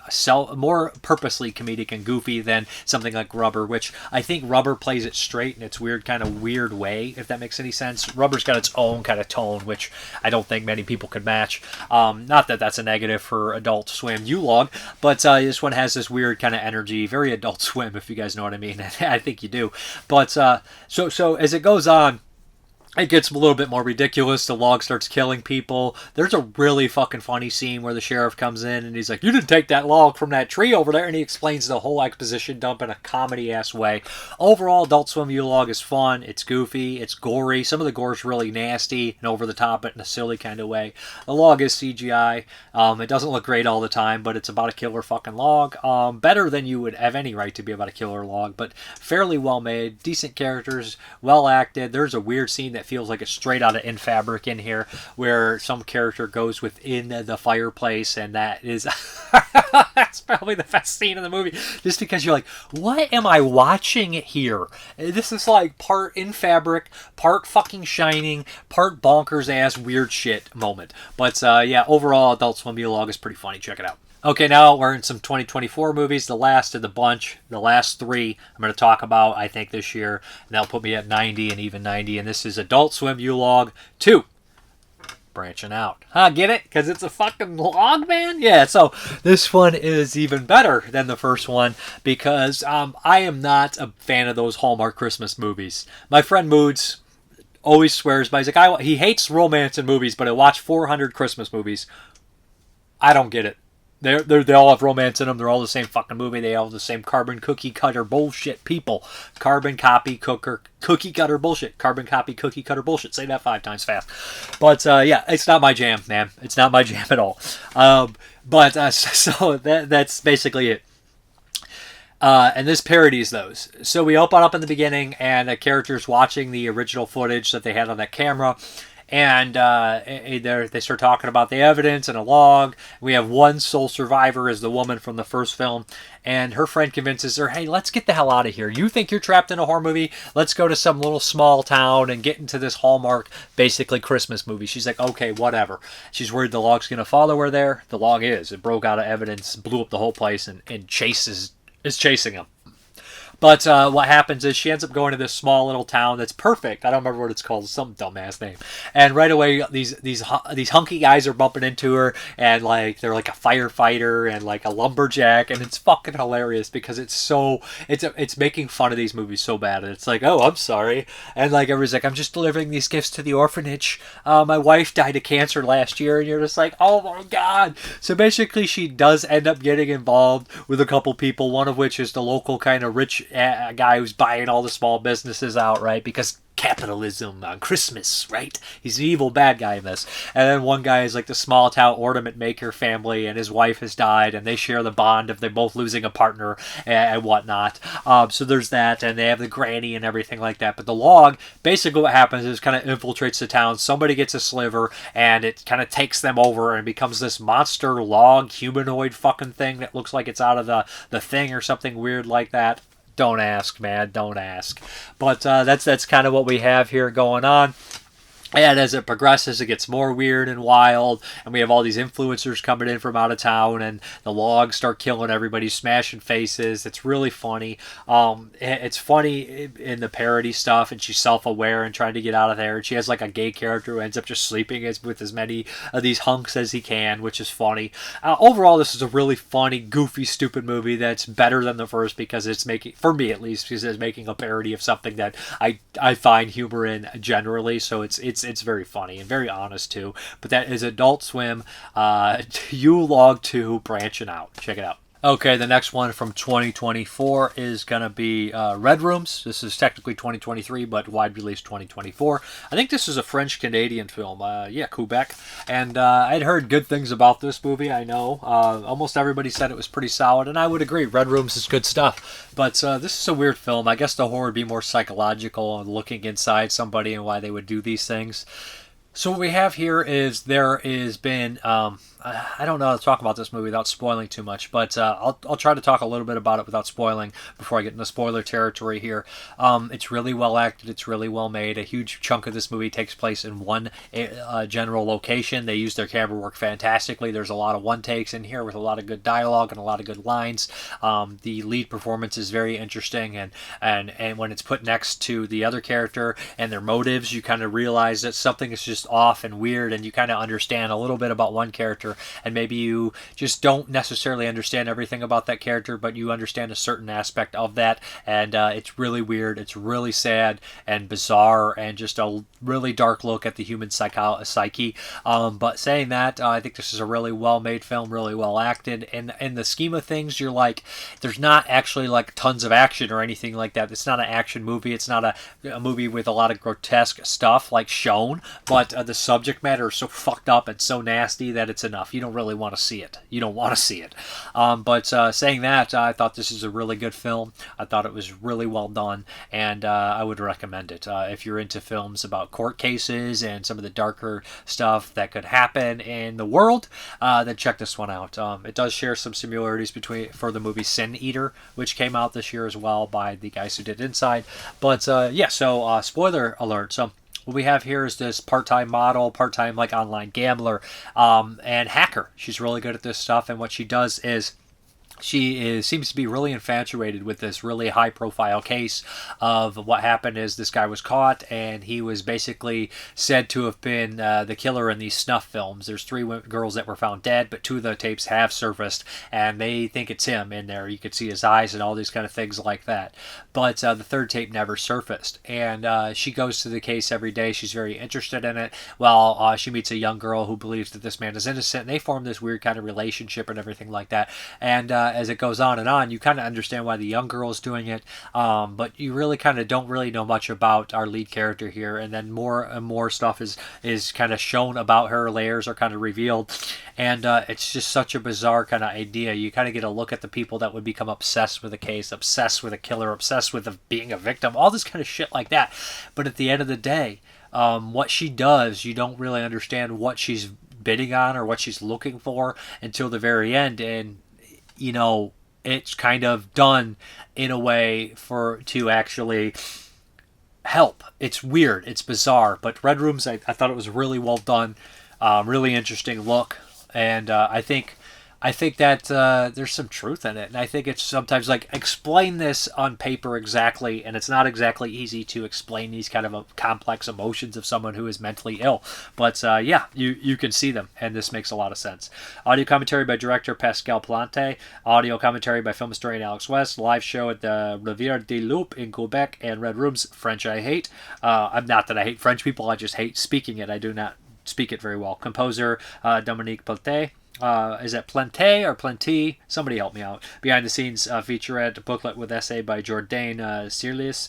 more purposely comedic and goofy than something like Rubber, which I think Rubber plays it straight in its weird kind of weird way, if that makes any sense. Rubber's got its own kind of tone, which I don't think many people could match. Not that that's a negative for Adult Swim Yule Log, but this one has this weird kind of energy, very Adult Swim, if you guys know what I mean. I think you do. But so as it goes on, it gets a little bit more ridiculous. The log starts killing people. There's a really fucking funny scene where the sheriff comes in and he's like, you didn't take that log from that tree over there. And he explains the whole exposition dump in a comedy-ass way. Overall, Adult Swim Yule Log is fun. It's goofy. It's gory. Some of the gore is really nasty and over the top, but in a silly kind of way. The log is CGI. It doesn't look great all the time, but it's about a killer fucking log. Better than you would have any right to be about a killer log, but fairly well made. Decent characters. Well acted. There's a weird scene that feels like it's straight out of In Fabric in here, where some character goes within the fireplace, and that is that's probably the best scene in the movie, just because you're like, what am I watching here? This is like part In Fabric, part fucking Shining, part bonkers ass weird shit moment. But yeah, overall, Adult Swim Yule Log is pretty funny. Check it out. Okay, now we're in some 2024 movies, the last of the bunch, the last three I'm going to talk about, I think, this year. And that'll put me at 90 and even 90. And this is Adult Swim Yule Log 2. Branching out. Get it? Because it's a fucking log, man? Yeah, so this one is even better than the first one because I am not a fan of those Hallmark Christmas movies. My friend Moods always swears by, he's like, he hates romance in movies, but I watch 400 Christmas movies. I don't get it. They all have romance in them. They're all the same fucking movie. They all have the same carbon cookie cutter bullshit people. Carbon copy cookie cutter bullshit. Carbon copy cookie cutter bullshit. Say that 5 times fast. But yeah, it's not my jam, man. It's not my jam at all. So that's basically it. And this parodies those. So we open up in the beginning, and the character's watching the original footage that they had on that camera. And they start talking about the evidence and a log. We have one sole survivor as the woman from the first film. And her friend convinces her, hey, let's get the hell out of here. You think you're trapped in a horror movie? Let's go to some little small town and get into this Hallmark, basically Christmas movie. She's like, okay, whatever. She's worried the log's going to follow her there. The log is. It broke out of evidence, blew up the whole place, and is chasing him. But what happens is she ends up going to this small little town that's perfect. I don't remember what it's called. It's some dumbass name. And right away, these hunky guys are bumping into her, and like they're like a firefighter and like a lumberjack, and it's fucking hilarious because it's making fun of these movies so bad. And it's like, oh, I'm sorry, and like everybody's like, I'm just delivering these gifts to the orphanage. My wife died of cancer last year, and you're just like, oh my god. So basically, she does end up getting involved with a couple people. One of which is the local kind of rich guy who's buying all the small businesses out, right? Because capitalism on Christmas, right? He's an evil bad guy in this. And then one guy is like the small town ornament maker family, and his wife has died, and they share the bond of they're both losing a partner and whatnot. So there's that, and they have the granny and everything like that. But the log, basically what happens is kind of infiltrates the town. Somebody gets a sliver, and it kind of takes them over and becomes this monster log humanoid fucking thing that looks like it's out of the Thing or something weird like that. Don't ask, man. Don't ask. But that's kind of what we have here going on. And as it progresses, it gets more weird and wild, and we have all these influencers coming in from out of town, and the logs start killing everybody, smashing faces. It's really funny. It's funny in the parody stuff, and she's self-aware and trying to get out of there. And she has like a gay character who ends up just sleeping with as many of these hunks as he can, which is funny. Overall, this is a really funny, goofy, stupid movie that's better than the first because it's making, for me at least, because it's making a parody of something that I find humor in generally. So it's very funny and very honest too. But that is Adult Swim, Yule Log 2, Branchin' Out. Check it out. Okay, the next one from 2024 is going to be Red Rooms. This is technically 2023, but wide release 2024. I think this is a French-Canadian film. Quebec. And I'd heard good things about this movie, I know. Almost everybody said it was pretty solid, and I would agree. Red Rooms is good stuff. But this is a weird film. I guess the horror would be more psychological and looking inside somebody and why they would do these things. So what we have here is there has been, I don't know how to talk about this movie without spoiling too much, but I'll try to talk a little bit about it without spoiling before I get into spoiler territory here. It's really well acted. It's really well made. A huge chunk of this movie takes place in one general location. They use their camera work fantastically. There's a lot of one takes in here with a lot of good dialogue and a lot of good lines. The lead performance is very interesting, and when it's put next to the other character and their motives, you kind of realize that something is just off and weird, and you kind of understand a little bit about one character, and maybe you just don't necessarily understand everything about that character, but you understand a certain aspect of that, and it's really weird, it's really sad and bizarre, and just a really dark look at the human psyche. But saying that, I think this is a really well-made film, really well acted, and in the scheme of things, you're like, there's not actually like tons of action or anything like that. It's not an action movie, it's not a movie with a lot of grotesque stuff like shown, but the subject matter is so fucked up and so nasty that it's enough. You don't really want to see it. You don't want to see it. But saying that, I thought this is a really good film. I thought it was really well done, and I would recommend it. If you're into films about court cases and some of the darker stuff that could happen in the world, then check this one out. It does share some similarities for the movie Sin Eater, which came out this year as well by the guys who did Inside. But so spoiler alert. So what we have here is this part-time model, part-time like online gambler, and hacker. She's really good at this stuff, and what she does is seems to be really infatuated with this really high-profile case of what happened is this guy was caught, and he was basically said to have been the killer in these snuff films. There's 3 girls that were found dead, but 2 of the tapes have surfaced, and they think it's him in there. You could see his eyes and all these kind of things like that. But the 3rd tape never surfaced, and she goes to the case every day. She's very interested in it. Well, she meets a young girl who believes that this man is innocent, and they form this weird kind of relationship and everything like that. And as it goes on, you kind of understand why the young girl is doing it, but you really kind of don't really know much about our lead character here, and then more and more stuff is kind of shown about her. Layers are kind of revealed, and it's just such a bizarre kind of idea. You kind of get a look at the people that would become obsessed with a case, obsessed with a killer, obsessed with being a victim, all this kind of shit like that. But at the end of the day, what she does, you don't really understand what she's bidding on or what she's looking for until the very end, and it's kind of done in a way to actually help. It's weird, it's bizarre, but Red Rooms, I thought it was really well done, really interesting look, and I think I think that there's some truth in it, and I think it's sometimes like explain this on paper exactly, and it's not exactly easy to explain these kind of complex emotions of someone who is mentally ill. But yeah, you can see them, and this makes a lot of sense. Audio commentary by director Pascal Plante, audio commentary by film historian Alex West, live show at the Rivière de Loup in Quebec, and Red Rooms. French I hate. I'm not that I hate French people, I just hate speaking it. I do not speak it very well. Composer Dominique Plante. Is it Plante or Plenty? Somebody help me out. Behind the scenes featurette booklet with essay by Jourdain Cheerleaders.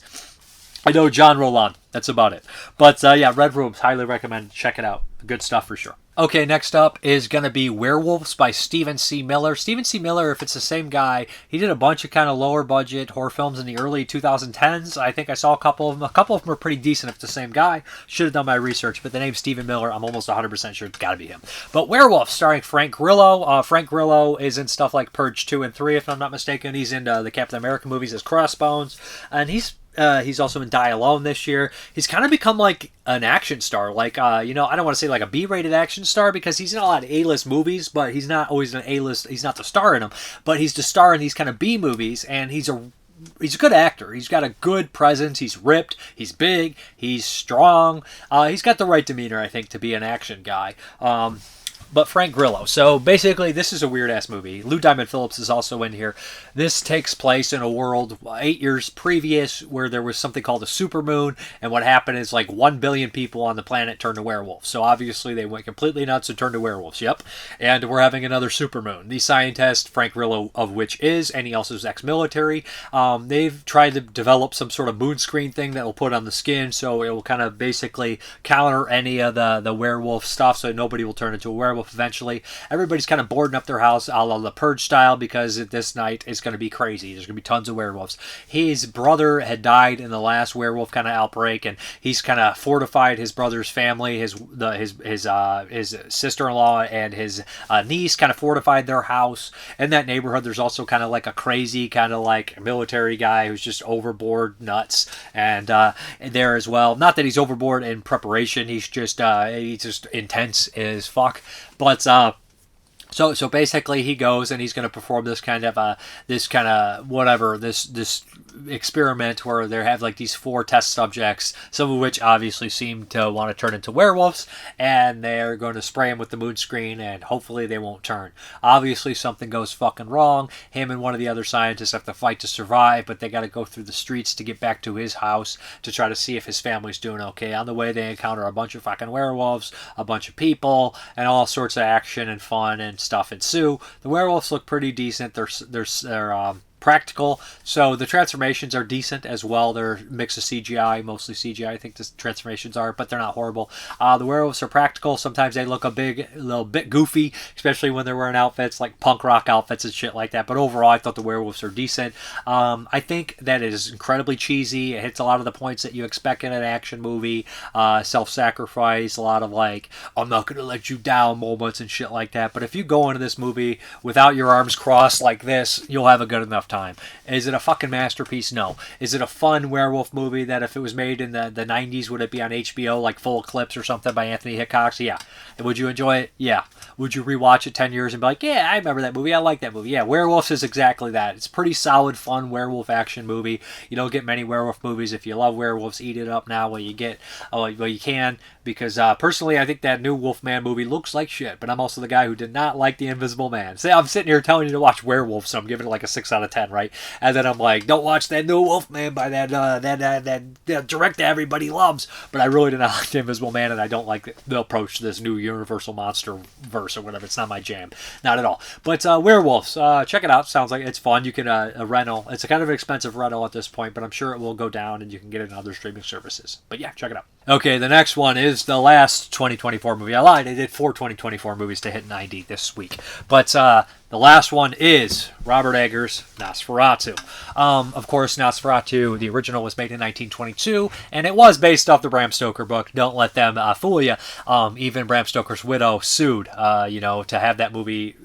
I know John Roland. That's about it. But yeah, Red Rooms. Highly recommend. Check it out. Good stuff for sure. Okay, next up is going to be Werewolves by Stephen C. Miller. Stephen C. Miller, if it's the same guy, he did a bunch of kind of lower budget horror films in the early 2010s. I think I saw a couple of them. A couple of them are pretty decent if it's the same guy. Should have done my research, but the name Stephen Miller, I'm almost 100% sure it's got to be him. But Werewolves, starring Frank Grillo. Frank Grillo is in stuff like Purge 2 and 3, if I'm not mistaken. He's in the Captain America movies as Crossbones. And he's also in Die Alone this year. He's kind of become like an action star. Like, I don't want to say like a B-rated action star because he's in a lot of A-list movies, but he's not always an A-list. He's not the star in them, but he's the star in these kind of B movies, and he's a good actor. He's got a good presence. He's ripped. He's big. He's strong. He's got the right demeanor, I think, to be an action guy. But Frank Grillo. So basically, this is a weird-ass movie. Lou Diamond Phillips is also in here. This takes place in a world 8 years previous where there was something called a supermoon, and what happened is like 1 billion people on the planet turned to werewolves. So obviously, they went completely nuts and turned to werewolves. Yep. And we're having another supermoon. The scientist, Frank Grillo, of which is, and he also is ex-military, they've tried to develop some sort of moon screen thing that will put on the skin, so it will kind of basically counter any of the werewolf stuff, so nobody will turn into a werewolf eventually. Everybody's kind of boarding up their house a la the Purge style because this night is going to be crazy. There's going to be tons of werewolves. His brother had died in the last werewolf kind of outbreak, and he's kind of fortified his brother's family. His sister-in-law and his niece kind of fortified their house. In that neighborhood, there's also kind of like a crazy kind of like military guy who's just overboard nuts, and there as well. Not that he's overboard in preparation. He's just intense as fuck. But so basically he goes and he's going to perform this kind of this experiment where they have like these 4 test subjects, some of which obviously seem to want to turn into werewolves, and they're going to spray them with the moon screen and hopefully they won't turn. Obviously something goes fucking wrong. Him and one of the other scientists have to fight to survive, but they got to go through the streets to get back to his house to try to see if his family's doing okay. On the way they encounter a bunch of fucking werewolves, a bunch of people, and all sorts of action and fun and stuff ensue. The werewolves look pretty decent. They're practical, so the transformations are decent as well. They're a mix of CGI, mostly CGI I think the transformations are, but they're not horrible. The werewolves are practical. Sometimes they look a little bit goofy, especially when they're wearing outfits like punk rock outfits and shit like that, but overall I thought the werewolves are decent. I think that it is incredibly cheesy. It hits a lot of the points that you expect in an action movie. Self-sacrifice, a lot of like I'm not gonna let you down moments and shit like that, but if you go into this movie without your arms crossed like this, you'll have a good enough time. Is it a fucking masterpiece? No. Is it a fun werewolf movie that if it was made in the 90s, would it be on HBO like Full Eclipse or something by Anthony Hickox? Yeah. And would you enjoy it? Yeah. Would you rewatch it 10 years and be like, yeah, I remember that movie. I like that movie. Yeah, Werewolves is exactly that. It's a pretty solid, fun werewolf action movie. You don't get many werewolf movies. If you love werewolves, eat it up now while you can. Because personally, I think that new Wolfman movie looks like shit. But I'm also the guy who did not like The Invisible Man. See, I'm sitting here telling you to watch Werewolves, so I'm giving it like a 6 out of 10, right? And then I'm like, don't watch that new Wolfman by that director everybody loves. But I really did not like The Invisible Man, and I don't like the approach to this new Universal Monster verse or whatever. It's not my jam. Not at all. But Werewolves, check it out. Sounds like it's fun. You can a rental. It's a kind of an expensive rental at this point, but I'm sure it will go down and you can get it in other streaming services. But yeah, check it out. Okay, the next one is the last 2024 movie. I lied. I did 4 2024 movies to hit 90 this week. But the last one is Robert Eggers' Nosferatu. Of course, Nosferatu, the original, was made in 1922, and it was based off the Bram Stoker book. Don't let them fool you. Even Bram Stoker's widow sued, to have that movie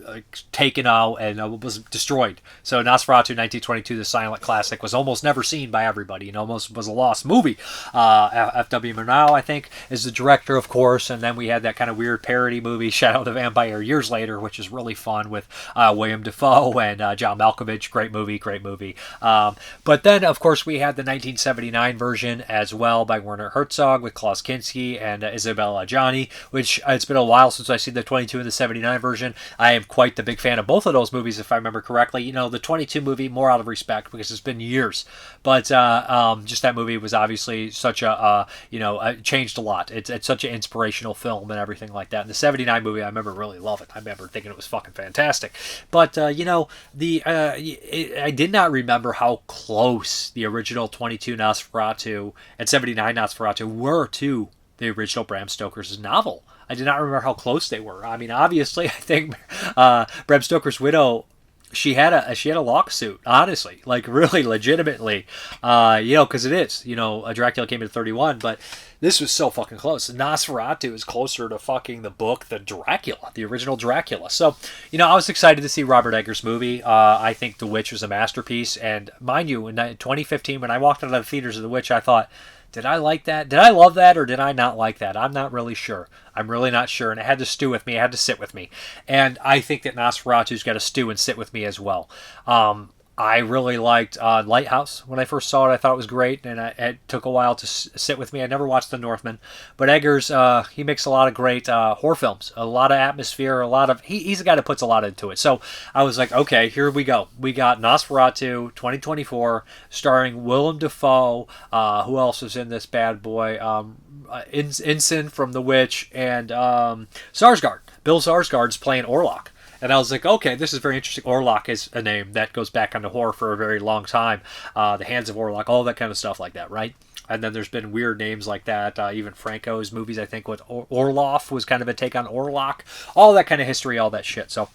taken out and was destroyed. So Nosferatu 1922, the silent classic, was almost never seen by everybody. Almost was a lost movie. F.W. Now, I think, is the director, of course. And then we had that kind of weird parody movie, Shadow of the Vampire, years later, which is really fun with William Dafoe and John Malkovich. Great movie, great movie. But then, of course, we had the 1979 version as well by Werner Herzog with Klaus Kinski and Isabella Adjani, which it's been a while since I've seen the 22 and the 79 version. I am quite the big fan of both of those movies, if I remember correctly. You know, the 22 movie, more out of respect because it's been years. But just that movie was obviously such a, it changed a lot. It's such an inspirational film and everything like that. And the 79 movie, I remember really loving. I remember thinking it was fucking fantastic. But, I did not remember how close the original 22 Nosferatu and 79 Nosferatu were to the original Bram Stoker's novel. I did not remember how close they were. I mean, obviously, I think Bram Stoker's widow, she had a lawsuit, honestly, like really legitimately, because it is, Dracula came in 31, but this was so fucking close. Nosferatu is closer to fucking the book than Dracula, the original Dracula. So, I was excited to see Robert Eggers' movie. I think The Witch was a masterpiece, and mind you, in 2015, when I walked out of the theaters of The Witch, I thought, did I like that? Did I love that, or did I not like that? I'm not really sure. I'm really not sure, and it had to stew with me. It had to sit with me. And I think that Nosferatu's got to stew and sit with me as well. I really liked Lighthouse when I first saw it. I thought it was great, and it took a while to sit with me. I never watched The Northman, but Eggers, he makes a lot of great horror films, a lot of atmosphere, he's a guy that puts a lot into it. So I was like, okay, here we go. We got Nosferatu 2024, starring Willem Dafoe. Who else is in this bad boy? Ensign from The Witch, and Sarsgaard. Bill Sarsgaard's playing Orlok. And I was like, okay, this is very interesting. Orlok is a name that goes back onto horror for a very long time. The Hands of Orlok, all that kind of stuff like that, right? And then there's been weird names like that. Even Franco's movies, I think, with Orloff was kind of a take on Orlok. All that kind of history, all that shit. So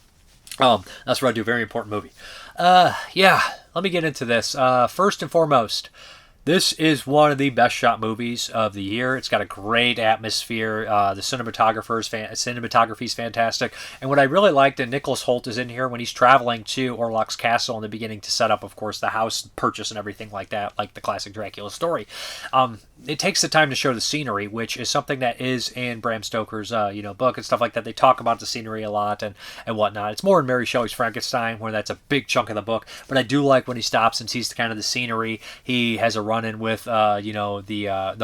that's what I do. Very important movie. Let me get into this. First and foremost, this is one of the best shot movies of the year. It's got a great atmosphere. The cinematography is fantastic. And what I really liked, and Nicholas Hoult is in here when he's traveling to Orlok's castle in the beginning to set up, of course, the house purchase and everything like that, like the classic Dracula story. It takes the time to show the scenery, which is something that is in Bram Stoker's book and stuff like that. They talk about the scenery a lot and whatnot. It's more in Mary Shelley's Frankenstein, where that's a big chunk of the book. But I do like when he stops and sees kind of the scenery. He has a run-in with the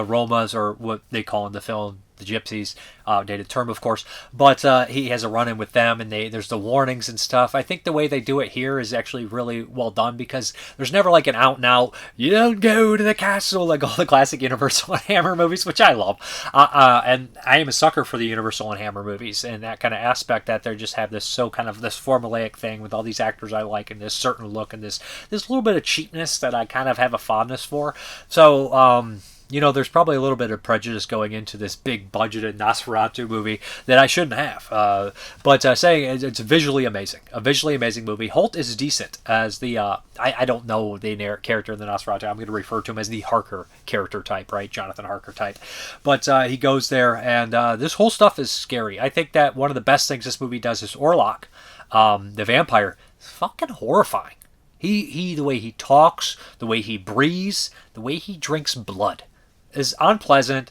Romas, or what they call in the film the gypsies, outdated term of course, but he has a run-in with them, and there's the warnings and stuff. I think the way they do it here is actually really well done, because there's never like an out and out, you don't go to the castle, like all the classic Universal and Hammer movies, which I love. And I am a sucker for the Universal and Hammer movies, and that kind of aspect that they just have this this formulaic thing with all these actors I like, and this certain look, and this little bit of cheapness that I kind of have a fondness for. So there's probably a little bit of prejudice going into this big budgeted Nosferatu movie that I shouldn't have. But saying it's visually amazing. A visually amazing movie. Holt is decent as the, I don't know the character in the Nosferatu. I'm going to refer to him as the Harker character type, right? Jonathan Harker type. But he goes there, and this whole stuff is scary. I think that one of the best things this movie does is Orlok, the vampire, is fucking horrifying. He the way he talks, the way he breathes, the way he drinks blood is unpleasant,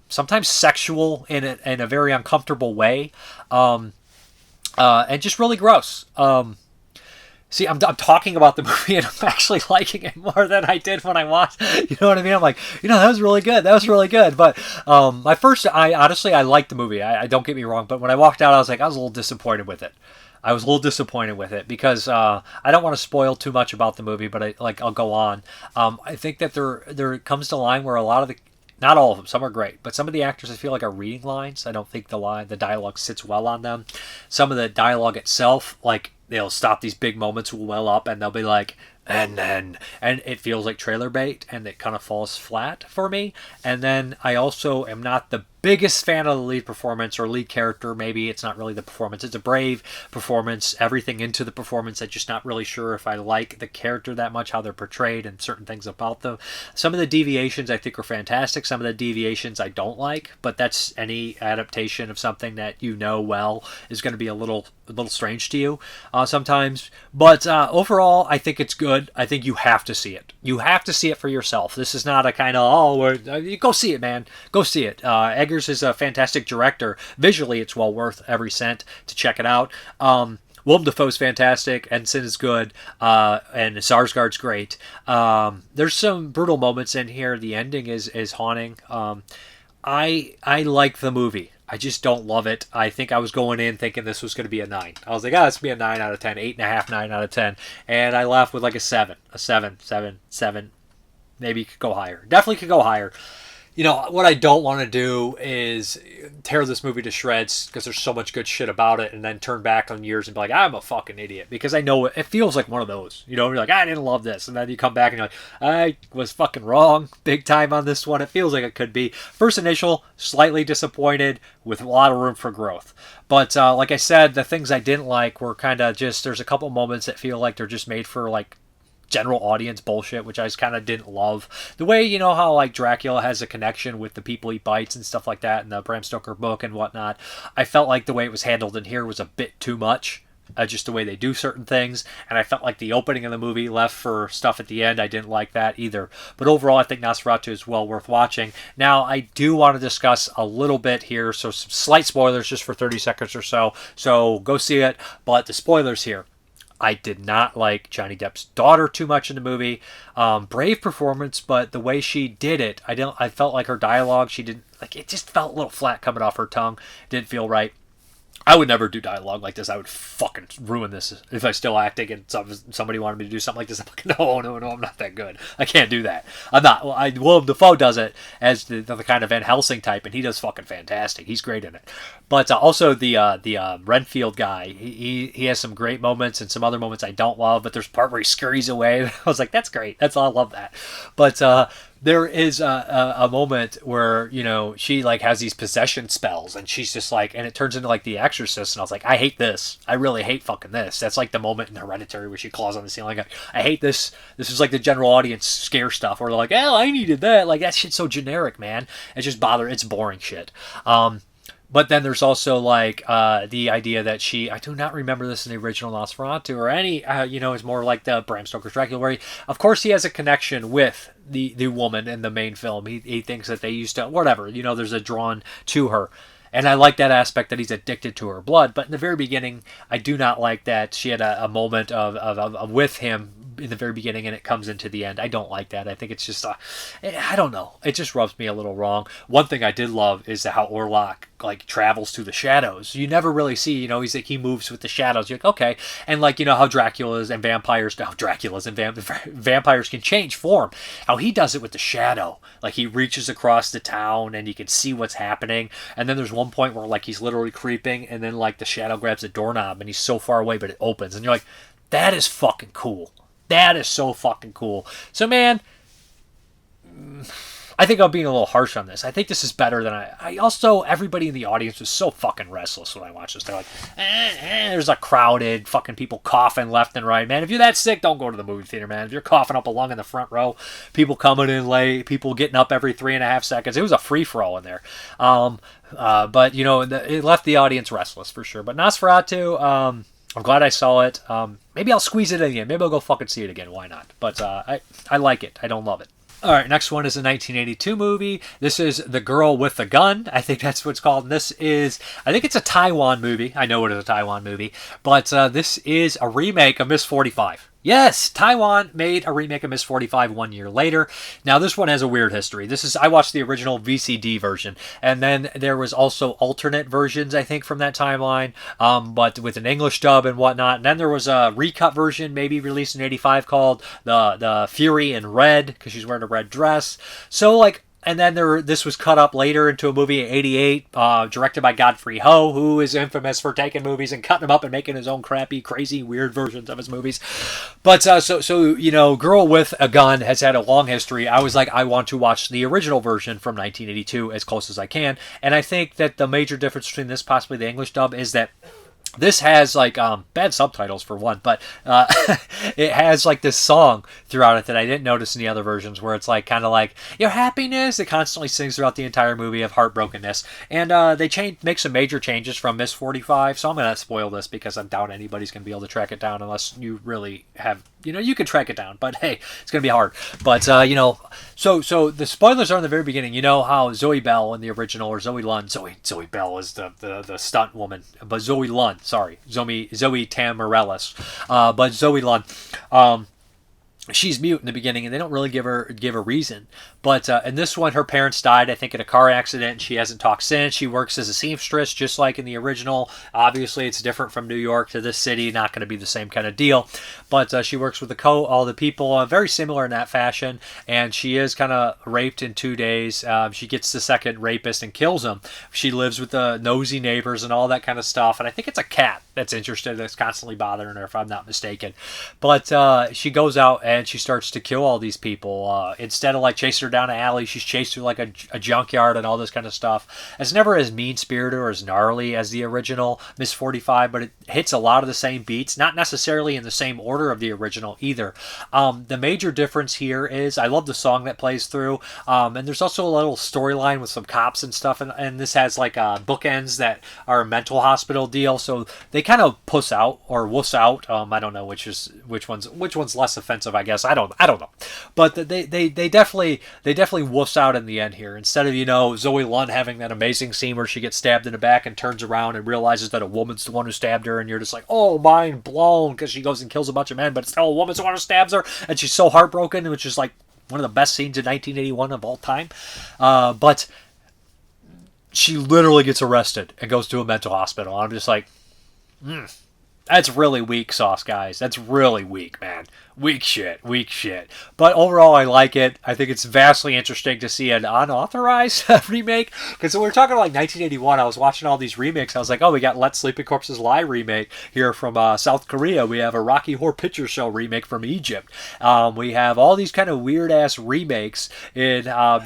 sometimes sexual in a very uncomfortable way, and just really gross. See, I'm talking about the movie, and I'm actually liking it more than I did when I watched. You know what I mean? I'm like, that was really good. That was really good. But I honestly liked the movie. I don't get me wrong, but when I walked out, I was a little disappointed with it. Because I don't want to spoil too much about the movie, but I'll go on. I think that there comes to a line where a lot of not all of them, some are great, but some of the actors I feel like are reading lines. I don't think the dialogue sits well on them. Some of the dialogue itself, they'll stop these big moments, will well up, and they'll be like, and it feels like trailer bait, and it kind of falls flat for me. And then I also am not the biggest fan of the lead performance or lead character. Maybe it's not really the performance. It's a brave performance. Everything into the performance. I'm just not really sure if I like the character that much, how they're portrayed, and certain things about them. Some of the deviations I think are fantastic. Some of the deviations I don't like, but that's any adaptation of something that you know well is going to be a little strange to you sometimes. But overall, I think it's good. I think you have to see it. You have to see it for yourself. This is not a kind of, go see it, man. Go see it. Eggers is a fantastic director. Visually, it's well worth every cent to check it out. Willem Dafoe's fantastic, Ensign is good, and Sarsgaard's great. There's some brutal moments in here. The ending is haunting. I like the movie. I just don't love it. I think I was going in thinking this was going to be a 9. I was like, this will be a 9 out of 10, 8.5, 9 out of 10. And I left with like a 7. A 7. Maybe it could go higher. Definitely could go higher. What I don't want to do is tear this movie to shreds because there's so much good shit about it and then turn back on years and be like, I'm a fucking idiot. Because I know it feels like one of those. You're like, I didn't love this. And then you come back and you're like, I was fucking wrong big time on this one. It feels like it could be. First initial, slightly disappointed with a lot of room for growth. But like I said, the things I didn't like were kind of just, there's a couple moments that feel like they're just made for like general audience bullshit, which I just kind of didn't love. The way, how like Dracula has a connection with the people he bites and stuff like that in the Bram Stoker book and whatnot, I felt like the way it was handled in here was a bit too much. Just the way they do certain things, and I felt like the opening of the movie left for stuff at the end. I didn't like that either. But overall, I think Nosferatu is well worth watching. Now, I do want to discuss a little bit here, so some slight spoilers just for 30 seconds or so. So go see it, but the spoilers here. I did not like Johnny Depp's daughter too much in the movie. Brave performance, but the way she did it, I felt like her dialogue, it just felt a little flat coming off her tongue. Didn't feel right. I would never do dialogue like this. I would fucking ruin this if I still acting and somebody wanted me to do something like this. I'm like, no, I'm not that good. I can't do that. I'm not. Willem Dafoe does it as the kind of Van Helsing type, and he does fucking fantastic. He's great in it. But also the Renfield guy, he has some great moments and some other moments I don't love. But there's a part where he scurries away. I was like, that's great. I love that. But there is a moment where, she like has these possession spells and she's just like, and it turns into like The Exorcist. And I was like, I hate this. I really hate fucking this. That's like the moment in Hereditary where she claws on the ceiling. I hate this. This is like the general audience scare stuff where they're like, I needed that. Like that shit's so generic, man. It's boring shit. But then there's also like the idea that I do not remember this in the original Nosferatu or any, it's more like the Bram Stoker's Dracula where of course he has a connection with the woman in the main film. He thinks that they used to, whatever, there's a drawn to her. And I like that aspect that he's addicted to her blood. But in the very beginning, I do not like that she had a moment of with him in the very beginning and it comes into the end. I don't like that. I think it's just, I don't know. It just rubs me a little wrong. One thing I did love is how Orlok like travels through the shadows. You never really see, he moves with the shadows. You're like, okay. And like, how Dracula's and vampires, vampires can change form. How he does it with the shadow. Like he reaches across the town and you can see what's happening. And then there's one point where like he's literally creeping and then like the shadow grabs the doorknob and he's so far away but it opens. And you're like, that is fucking cool. That is so fucking cool. So, man, I think I'm being a little harsh on this. I think this is better than I also, everybody in the audience was so fucking restless when I watched this. They're like, there's a crowded fucking people coughing left and right. Man, if you're that sick, don't go to the movie theater, man. If you're coughing up a lung in the front row, people coming in late, people getting up every 3.5 seconds. It was a free-for-all in there. But, it left the audience restless for sure. But Nosferatu, I'm glad I saw it. Maybe I'll squeeze it in again. Maybe I'll go fucking see it again. Why not? But I like it. I don't love it. All right, next one is a 1982 movie. This is The Girl with the Gun. I think that's what it's called. And I think it's a Taiwan movie. I know it is a Taiwan movie. But this is a remake of Miss 45. Yes, Taiwan made a remake of Miss 45 1 year later. Now, this one has a weird history. I watched the original VCD version, and then there was also alternate versions, I think, from that timeline, but with an English dub and whatnot. And then there was a recut version, maybe released in 85, called the Fury in Red, because she's wearing a red dress. So, like, And then this was cut up later into a movie in '88, directed by Godfrey Ho, who is infamous for taking movies and cutting them up and making his own crappy, crazy, weird versions of his movies. But so Girl with a Gun has had a long history. I was like, I want to watch the original version from 1982 as close as I can. And I think that the major difference between this, possibly the English dub, is that this has like bad subtitles for one, but it has like this song throughout it that I didn't notice in the other versions, where it's like kind of like your happiness. It constantly sings throughout the entire movie of heartbrokenness, and they make some major changes from Miss 45. So I'm gonna spoil this because I doubt anybody's gonna be able to track it down unless you really have. You can track it down, but hey, it's gonna be hard. But so the spoilers are in the very beginning. You know how Zoe Bell in the original, or Zoe Lund, Zoe Bell is the stunt woman, but Zoe Lund, sorry, Zoe Tamarellis, but Zoe Lund, she's mute in the beginning, and they don't really give a reason. But in this one, her parents died, I think, in a car accident, and she hasn't talked since. She works as a seamstress, just like in the original. Obviously, it's different from New York to this city, not going to be the same kind of deal. But she works with all the people, very similar in that fashion, and she is kind of raped in 2 days. She gets the second rapist and kills him. She lives with the nosy neighbors and all that kind of stuff, and I think it's a cat that's interested, that's constantly bothering her, if I'm not mistaken. But she goes out and she starts to kill all these people. Instead of like chasing her down an alley, she's chased through like a junkyard and all this kind of stuff. It's never as mean-spirited or as gnarly as the original Miss 45, but it hits a lot of the same beats, not necessarily in the same order of the original either. The major difference here is I love the song that plays through, and there's also a little storyline with some cops and stuff, and this has like bookends that are a mental hospital deal, so they kind of wuss out. I don't know which one's less offensive, I guess. I don't know, but they definitely wuss out in the end here. Instead of Zoe Lund having that amazing scene where she gets stabbed in the back and turns around and realizes that a woman's the one who stabbed her, and you're just like, oh, mind blown, because she goes and kills a bunch of men, but it's still a woman's the one who stabs her, and she's so heartbroken, which is like one of the best scenes in 1981 of all time. But she literally gets arrested and goes to a mental hospital. I'm just like, that's really weak sauce, guys. That's really weak, man. Weak shit. But overall, I like it. I think it's vastly interesting to see an unauthorized remake. Because when we were talking like 1981, I was watching all these remakes. I was like, oh, we got Let Sleeping Corpses Lie remake here from South Korea. We have a Rocky Horror Picture Show remake from Egypt. We have all these kind of weird-ass remakes in, but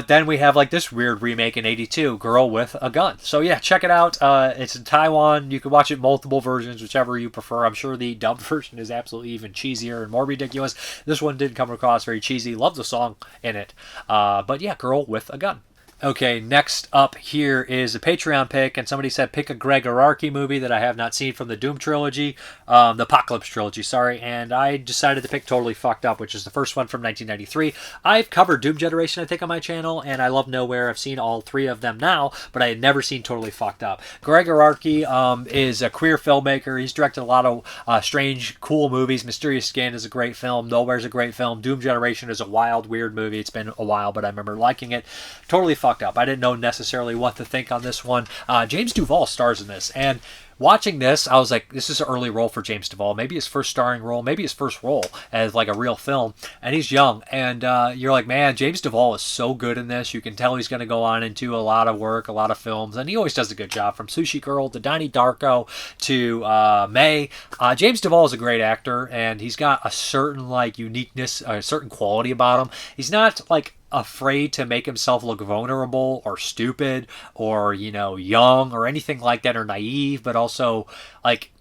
then we have like this weird remake in 82, Girl with a Gun. So yeah, check it out. It's in Taiwan. You can watch it multiple versions, whichever you prefer. I'm sure the dubbed version is absolutely even cheesier and more ridiculous. This one didn't come across very cheesy. Love the song in it. But yeah, Girl with a Gun. Okay, next up here is a Patreon pick, and somebody said pick a Greg Araki movie that I have not seen from the Doom trilogy, the Apocalypse trilogy, sorry, and I decided to pick Totally Fucked Up, which is the first one from 1993. I've covered Doom Generation, I think, on my channel, and I love Nowhere. I've seen all three of them now, but I had never seen Totally Fucked Up. Greg Araki is a queer filmmaker. He's directed a lot of strange, cool movies. Mysterious Skin is a great film. Nowhere's a great film. Doom Generation is a wild, weird movie. It's been a while, but I remember liking it. Totally Fucked Up. I didn't know necessarily what to think on this one. James Duvall stars in this, and watching this, I was like, this is an early role for James Duvall. Maybe his first starring role, maybe his first role as like a real film. And he's young, and you're like, man, James Duvall is so good in this. You can tell he's going to go on into a lot of work, a lot of films, and he always does a good job. From Sushi Girl to Donnie Darko to May, James Duvall is a great actor, and he's got a certain like uniqueness, a certain quality about him. He's not like afraid to make himself look vulnerable or stupid or young or anything like that, or naive, but also like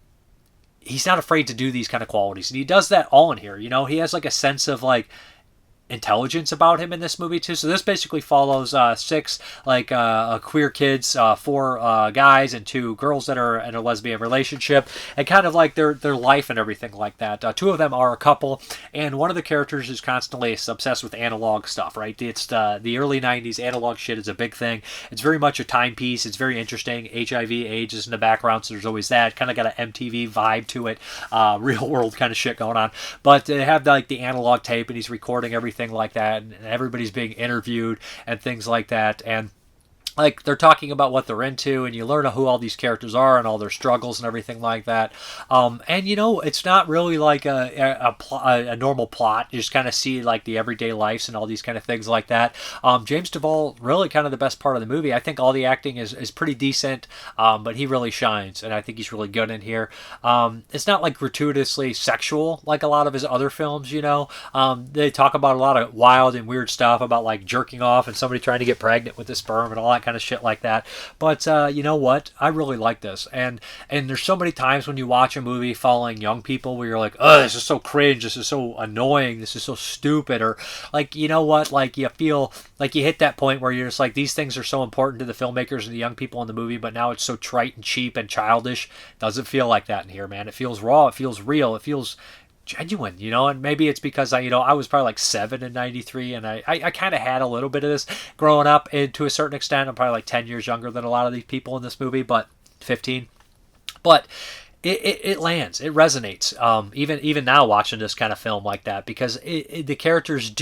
he's not afraid to do these kind of qualities, and he does that all in here. He has like a sense of like intelligence about him in this movie too. So this basically follows six queer kids, four guys and two girls that are in a lesbian relationship, and kind of like their life and everything like that. Two of them are a couple, and one of the characters is constantly obsessed with analog stuff, right? It's the early 90s. Analog shit is a big thing. It's very much a timepiece. It's very interesting. HIV, AIDS is in the background, so there's always that. Kind of got an MTV vibe to it, real world kind of shit going on. But they have like the analog tape, and he's recording everything like that, and everybody's being interviewed and things like that. And like they're talking about what they're into, and you learn who all these characters are and all their struggles and everything like that. And it's not really like a normal plot. You just kind of see like the everyday lives and all these kind of things like that. James Duvall, really kind of the best part of the movie. I think all the acting is pretty decent, but he really shines, and I think he's really good in here. It's not like gratuitously sexual like a lot of his other films. They talk about a lot of wild and weird stuff about like jerking off and somebody trying to get pregnant with the sperm and all that kind of shit like that. But you know what? I really like this, and there's so many times when you watch a movie following young people where you're like, oh, this is so cringe, this is so annoying, this is so stupid, or like, you know what? Like you feel like you hit that point where you're just like, these things are so important to the filmmakers and the young people in the movie, but now it's so trite and cheap and childish. Doesn't feel like that in here, man. It feels raw. It feels real. It feels genuine, and maybe it's because I was probably like 7 in 93, and I kind of had a little bit of this growing up, and to a certain extent I'm probably like 10 years younger than a lot of these people in this movie, but 15. But it lands, it resonates, even now watching this kind of film like that, because the characters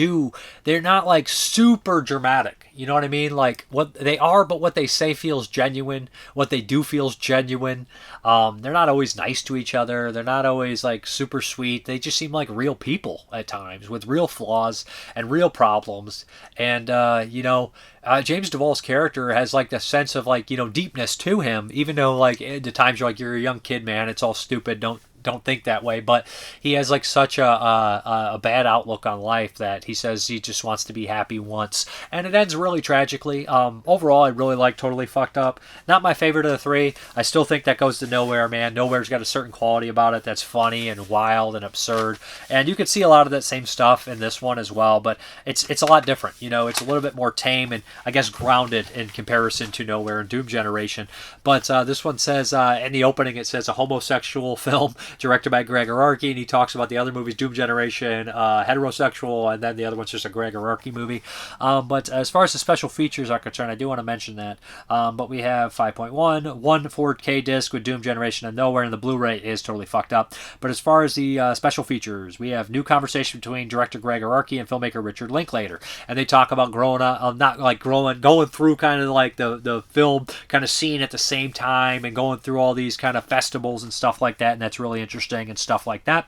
they're not like super dramatic, you know what I mean? Like what they are, but what they say feels genuine, what they do feels genuine. They're not always nice to each other, they're not always like super sweet, they just seem like real people at times with real flaws and real problems. And James Duvall's character has like the sense of like, deepness to him, even though like at the times you're a young kid, man, it's all stupid, don't think that way, but he has like such a bad outlook on life that he says he just wants to be happy once, and it ends really tragically. Overall, I really like Totally Fucked Up. Not my favorite of the three. I still think that goes to Nowhere, man. Nowhere's got a certain quality about it that's funny and wild and absurd, and you can see a lot of that same stuff in this one as well, but it's a lot different. It's a little bit more tame and I guess grounded in comparison to Nowhere and Doom Generation. But this one says, in the opening, it says a homosexual film directed by Greg Araki, and he talks about the other movies, Doom Generation, heterosexual, and then the other one's just a Greg Araki movie. But as far as the special features are concerned, I do want to mention that. But we have 5.1, one 4K disc with Doom Generation and Nowhere, and the Blu-ray is Totally Fucked Up. But as far as the special features, we have new conversation between director Greg Araki and filmmaker Richard Linklater, and they talk about growing up, going through kind of like the film kind of scene at the same time, and going through all these kind of festivals and stuff like that, and that's really interesting and stuff like that.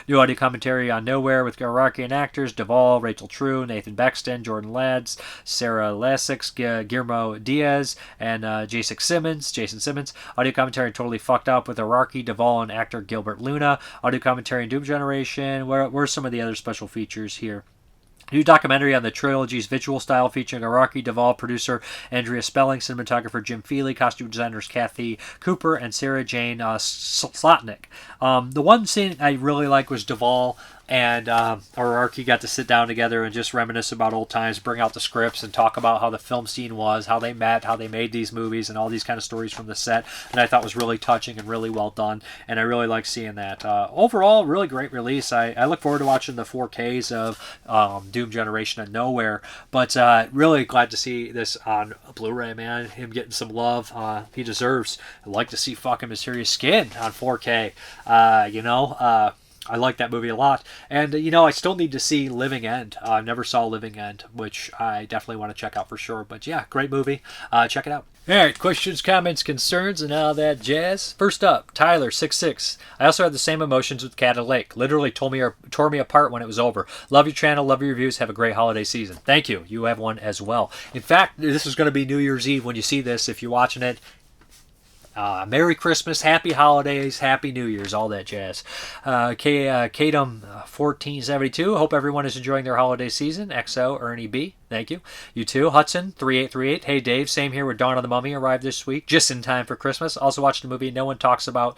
New audio commentary on Nowhere with Araki and actors Duvall, Rachel True, Nathan Bexton, Jordan Lads, Sarah Lasix, Guillermo Diaz, and Jason Simmons. Audio commentary on Totally Fucked Up with Araki, Duvall, and actor Gilbert Luna. Audio commentary on Doom Generation. Where's some of the other special features here? New documentary on the trilogy's visual style featuring Araki, Duvall, producer Andrea Spelling, cinematographer Jim Feely, costume designers Kathy Cooper, and Sarah Jane Slotnick. The one scene I really like was Duvall and Araki got to sit down together and just reminisce about old times, bring out the scripts, and talk about how the film scene was, how they met, how they made these movies, and all these kind of stories from the set. And I thought was really touching and really well done, and I really like seeing that. Overall, really great release. I look forward to watching the 4Ks of Doom Generation and Nowhere, but really glad to see this on Blu-ray, man. Him getting some love he deserves. I'd like to see fucking Mysterious Skin on 4K. I like that movie a lot. And, I still need to see Living End. I never saw Living End, which I definitely want to check out for sure. But yeah, great movie. Check it out. All right, questions, comments, concerns, and all that jazz. First up, Tyler66. I also had the same emotions with Cat and Lake. Literally tore me apart when it was over. Love your channel, love your reviews. Have a great holiday season. Thank you. You have one as well. In fact, this is going to be New Year's Eve when you see this. If you're watching it, Merry Christmas, Happy Holidays, Happy New Year's, all that jazz. Kadum 1472. Hope everyone is enjoying their holiday season. XO Ernie B. Thank you. You too. Hudson 3838. Hey Dave, same here with Dawn of the Mummy arrived this week, just in time for Christmas. Also watched a movie no one talks about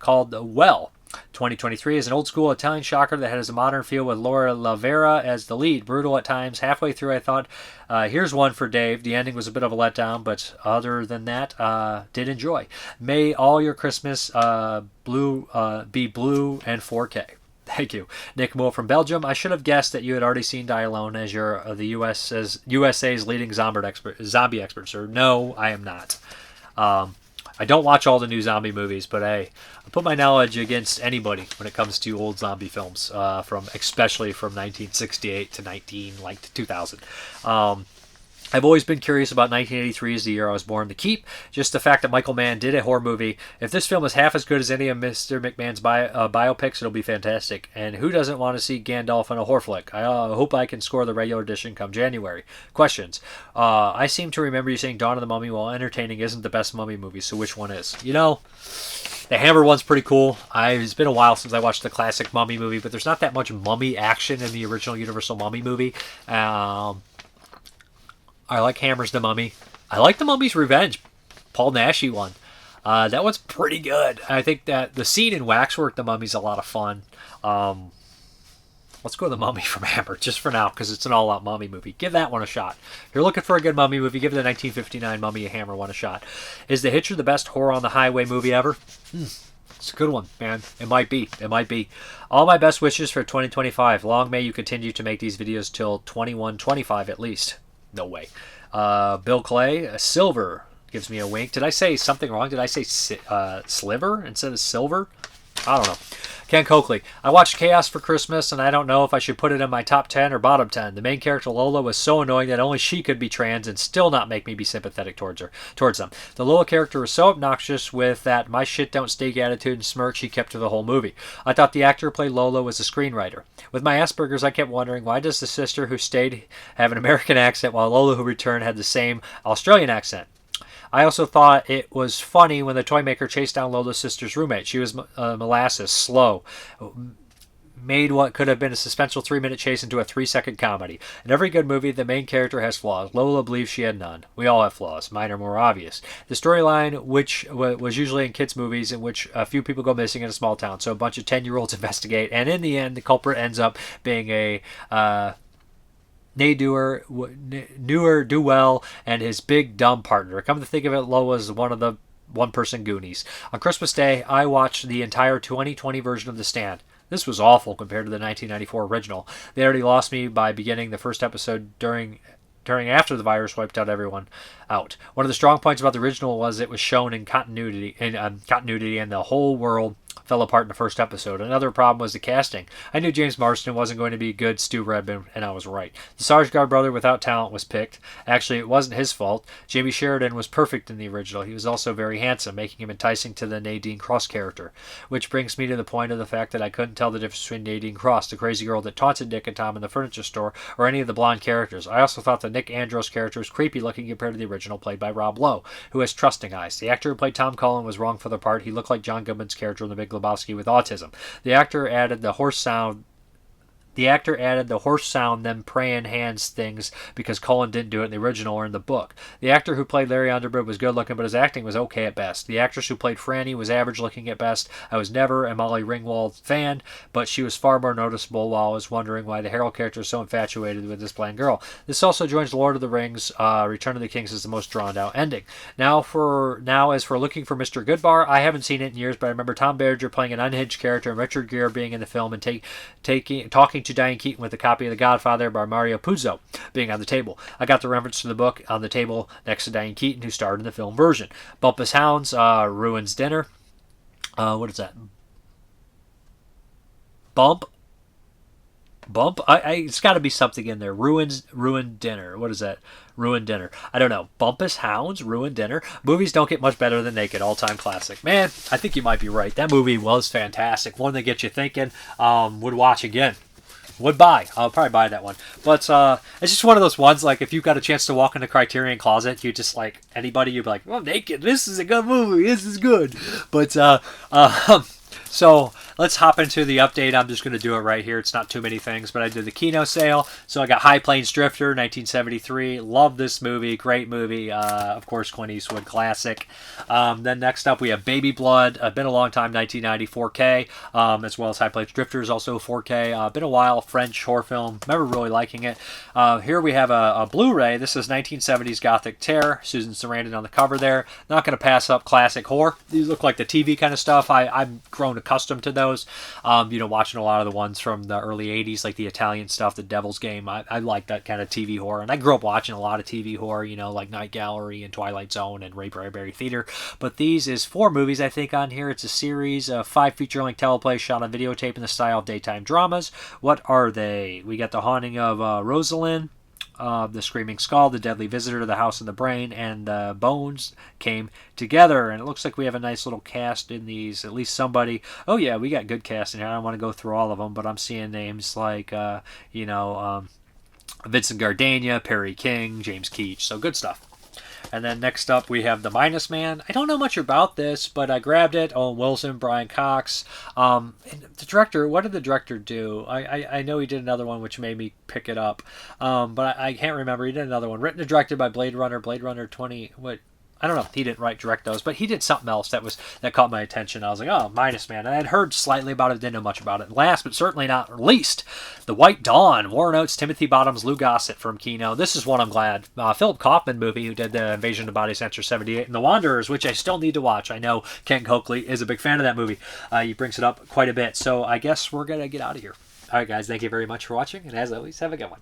called Well. 2023 is an old school Italian shocker that has a modern feel with Laura Lavera as the lead. Brutal at times. Halfway through I thought, here's one for Dave. The ending was a bit of a letdown, but other than that, did enjoy. May all your Christmas be blue and 4K. Thank you. Nick Moore from Belgium. I should have guessed that you had already seen Die Alone as you're the USA's leading zombie expert, sir. No, I am not. I don't watch all the new zombie movies, but hey, I put my knowledge against anybody when it comes to old zombie films, especially from 1968 to 2000. I've always been curious about 1983 as the year I was born to keep. Just the fact that Michael Mann did a horror movie. If this film is half as good as any of Mr. McMahon's biopics, it'll be fantastic. And who doesn't want to see Gandalf in a horror flick? I hope I can score the regular edition come January. Questions. I seem to remember you saying Dawn of the Mummy, while entertaining, isn't the best mummy movie, so which one is? You know, the Hammer one's pretty cool. It's been a while since I watched the classic Mummy movie, but there's not that much mummy action in the original Universal Mummy movie. I like Hammer's The Mummy. I like The Mummy's Revenge, Paul Naschy one. That one's pretty good. I think that the scene in Waxwork, The Mummy's a lot of fun. Let's go to The Mummy from Hammer, just for now, because it's an all-out mummy movie. Give that one a shot. If you're looking for a good mummy movie, give the 1959 Mummy Hammer one a shot. Is The Hitcher the best horror on the highway movie ever? It's a good one, man. It might be. It might be. All my best wishes for 2025. Long may you continue to make these videos till 2125 at least. No way. Bill Clay, Silver, gives me a wink. Did I say something wrong? Did I say sliver instead of silver? I don't know. Ken Coakley, I watched Chaos for Christmas, and I don't know if I should put it in my top 10 or bottom 10. The main character, Lola, was so annoying that only she could be trans and still not make me be sympathetic towards them. The Lola character was so obnoxious with that my shit don't stink attitude and smirk she kept to the whole movie. I thought the actor who played Lola was a screenwriter. With my Asperger's, I kept wondering, why does the sister who stayed have an American accent while Lola who returned had the same Australian accent? I also thought it was funny when the toy maker chased down Lola's sister's roommate. She was molasses, slow, made what could have been a suspenseful 3-minute chase into a 3-second comedy. In every good movie, the main character has flaws. Lola believes she had none. We all have flaws. Mine are more obvious. The storyline, which was usually in kids' movies, in which a few people go missing in a small town, so a bunch of 10-year-olds investigate, and in the end, the culprit ends up being a Newer Duell and his big dumb partner. Come to think of it, Lola's one of the one-person Goonies. On Christmas Day, I watched the entire 2020 version of The Stand. This was awful compared to the 1994 original. They already lost me by beginning the first episode during after the virus wiped everyone out. One of the strong points about the original was it was shown in continuity, and the whole world fell apart in the first episode. Another problem was the casting. I knew James Marsden wasn't going to be good Stu Redman, and I was right. The Sarsgaard brother without talent was picked. Actually, it wasn't his fault. Jamie Sheridan was perfect in the original. He was also very handsome, making him enticing to the Nadine Cross character. Which brings me to the point of the fact that I couldn't tell the difference between Nadine Cross, the crazy girl that taunted Nick and Tom in the furniture store, or any of the blonde characters. I also thought the Nick Andros character was creepy looking compared to the original, played by Rob Lowe, who has trusting eyes. The actor who played Tom Cullen was wrong for the part. He looked like John Goodman's character in The Big Lebowski with autism. The actor added the horse sound, them praying hands things because Cullen didn't do it in the original or in the book. The actor who played Larry Underwood was good looking, but his acting was okay at best. The actress who played Franny was average looking at best. I was never a Molly Ringwald fan, but she was far more noticeable while I was wondering why the Harold character is so infatuated with this bland girl. This also joins Lord of the Rings, Return of the Kings as the most drawn out ending. Now as for looking for Mr. Goodbar, I haven't seen it in years, but I remember Tom Berenger playing an unhinged character and Richard Gere being in the film and talking to Diane Keaton with a copy of The Godfather by Mario Puzo being on the table. I got the reference to the book on the table next to Diane Keaton, who starred in the film version. Bumpus Hounds, Ruins Dinner. What is that? Bump? It's got to be something in there. Ruined Dinner. What is that? Ruined Dinner. I don't know. Bumpus Hounds, Ruined Dinner. Movies don't get much better than Naked. All-time classic. Man, I think you might be right. That movie was fantastic. One that gets you thinking. Would watch again. Would buy. I'll probably buy that one. But it's just one of those ones, like, if you've got a chance to walk in the Criterion Closet, you just, like, anybody, you'd be like, well, Naked, this is a good movie. This is good. But, so let's hop into the update. I'm just going to do it right here. It's not too many things, but I did the Kino sale. So I got High Plains Drifter, 1973. Love this movie. Great movie. Of course, Clint Eastwood classic. Then next up, we have Baby Blood. Been a long time, 1990, 4K, as well as High Plains Drifter is also 4K. Been a while, French horror film. Remember really liking it. Here we have a Blu-ray. This is 1970s Gothic Terror. Susan Sarandon on the cover there. Not going to pass up classic horror. These look like the TV kind of stuff. I've grown accustomed to those. Watching a lot of the ones from the early 80s, like the Italian stuff, The Devil's Game. I like that kind of TV horror. And I grew up watching a lot of TV horror, like Night Gallery and Twilight Zone and Ray Bradbury Theater. But these is 4 movies, I think, on here. It's a series of 5 feature-length teleplays shot on videotape in the style of daytime dramas. What are they? We got The Haunting of Rosalind, the Screaming Skull, the Deadly Visitor to the House of the Brain, and the Bones came together. And it looks like we have a nice little cast in these. At least somebody. Oh yeah, we got good cast in here. I don't want to go through all of them, but I'm seeing names like Vincent Gardenia, Perry King, James Keach. So good stuff. And then next up, we have The Minus Man. I don't know much about this, but I grabbed it. Owen Wilson, Brian Cox. And the director, what did the director do? I know he did another one, which made me pick it up. But I can't remember. He did another one. Written and directed by Blade Runner 20... What? I don't know. He didn't direct those, but he did something else that caught my attention. I was like, oh, Minus Man. And I'd heard slightly about it, didn't know much about it. Last, but certainly not least, The White Dawn. Warren Oates, Timothy Bottoms, Lou Gossett from Kino. This is one I'm glad. Philip Kaufman movie, who did the Invasion of the Body Snatchers 78, and The Wanderers, which I still need to watch. I know Ken Coakley is a big fan of that movie. He brings it up quite a bit. So I guess we're going to get out of here. All right, guys. Thank you very much for watching. And as always, have a good one.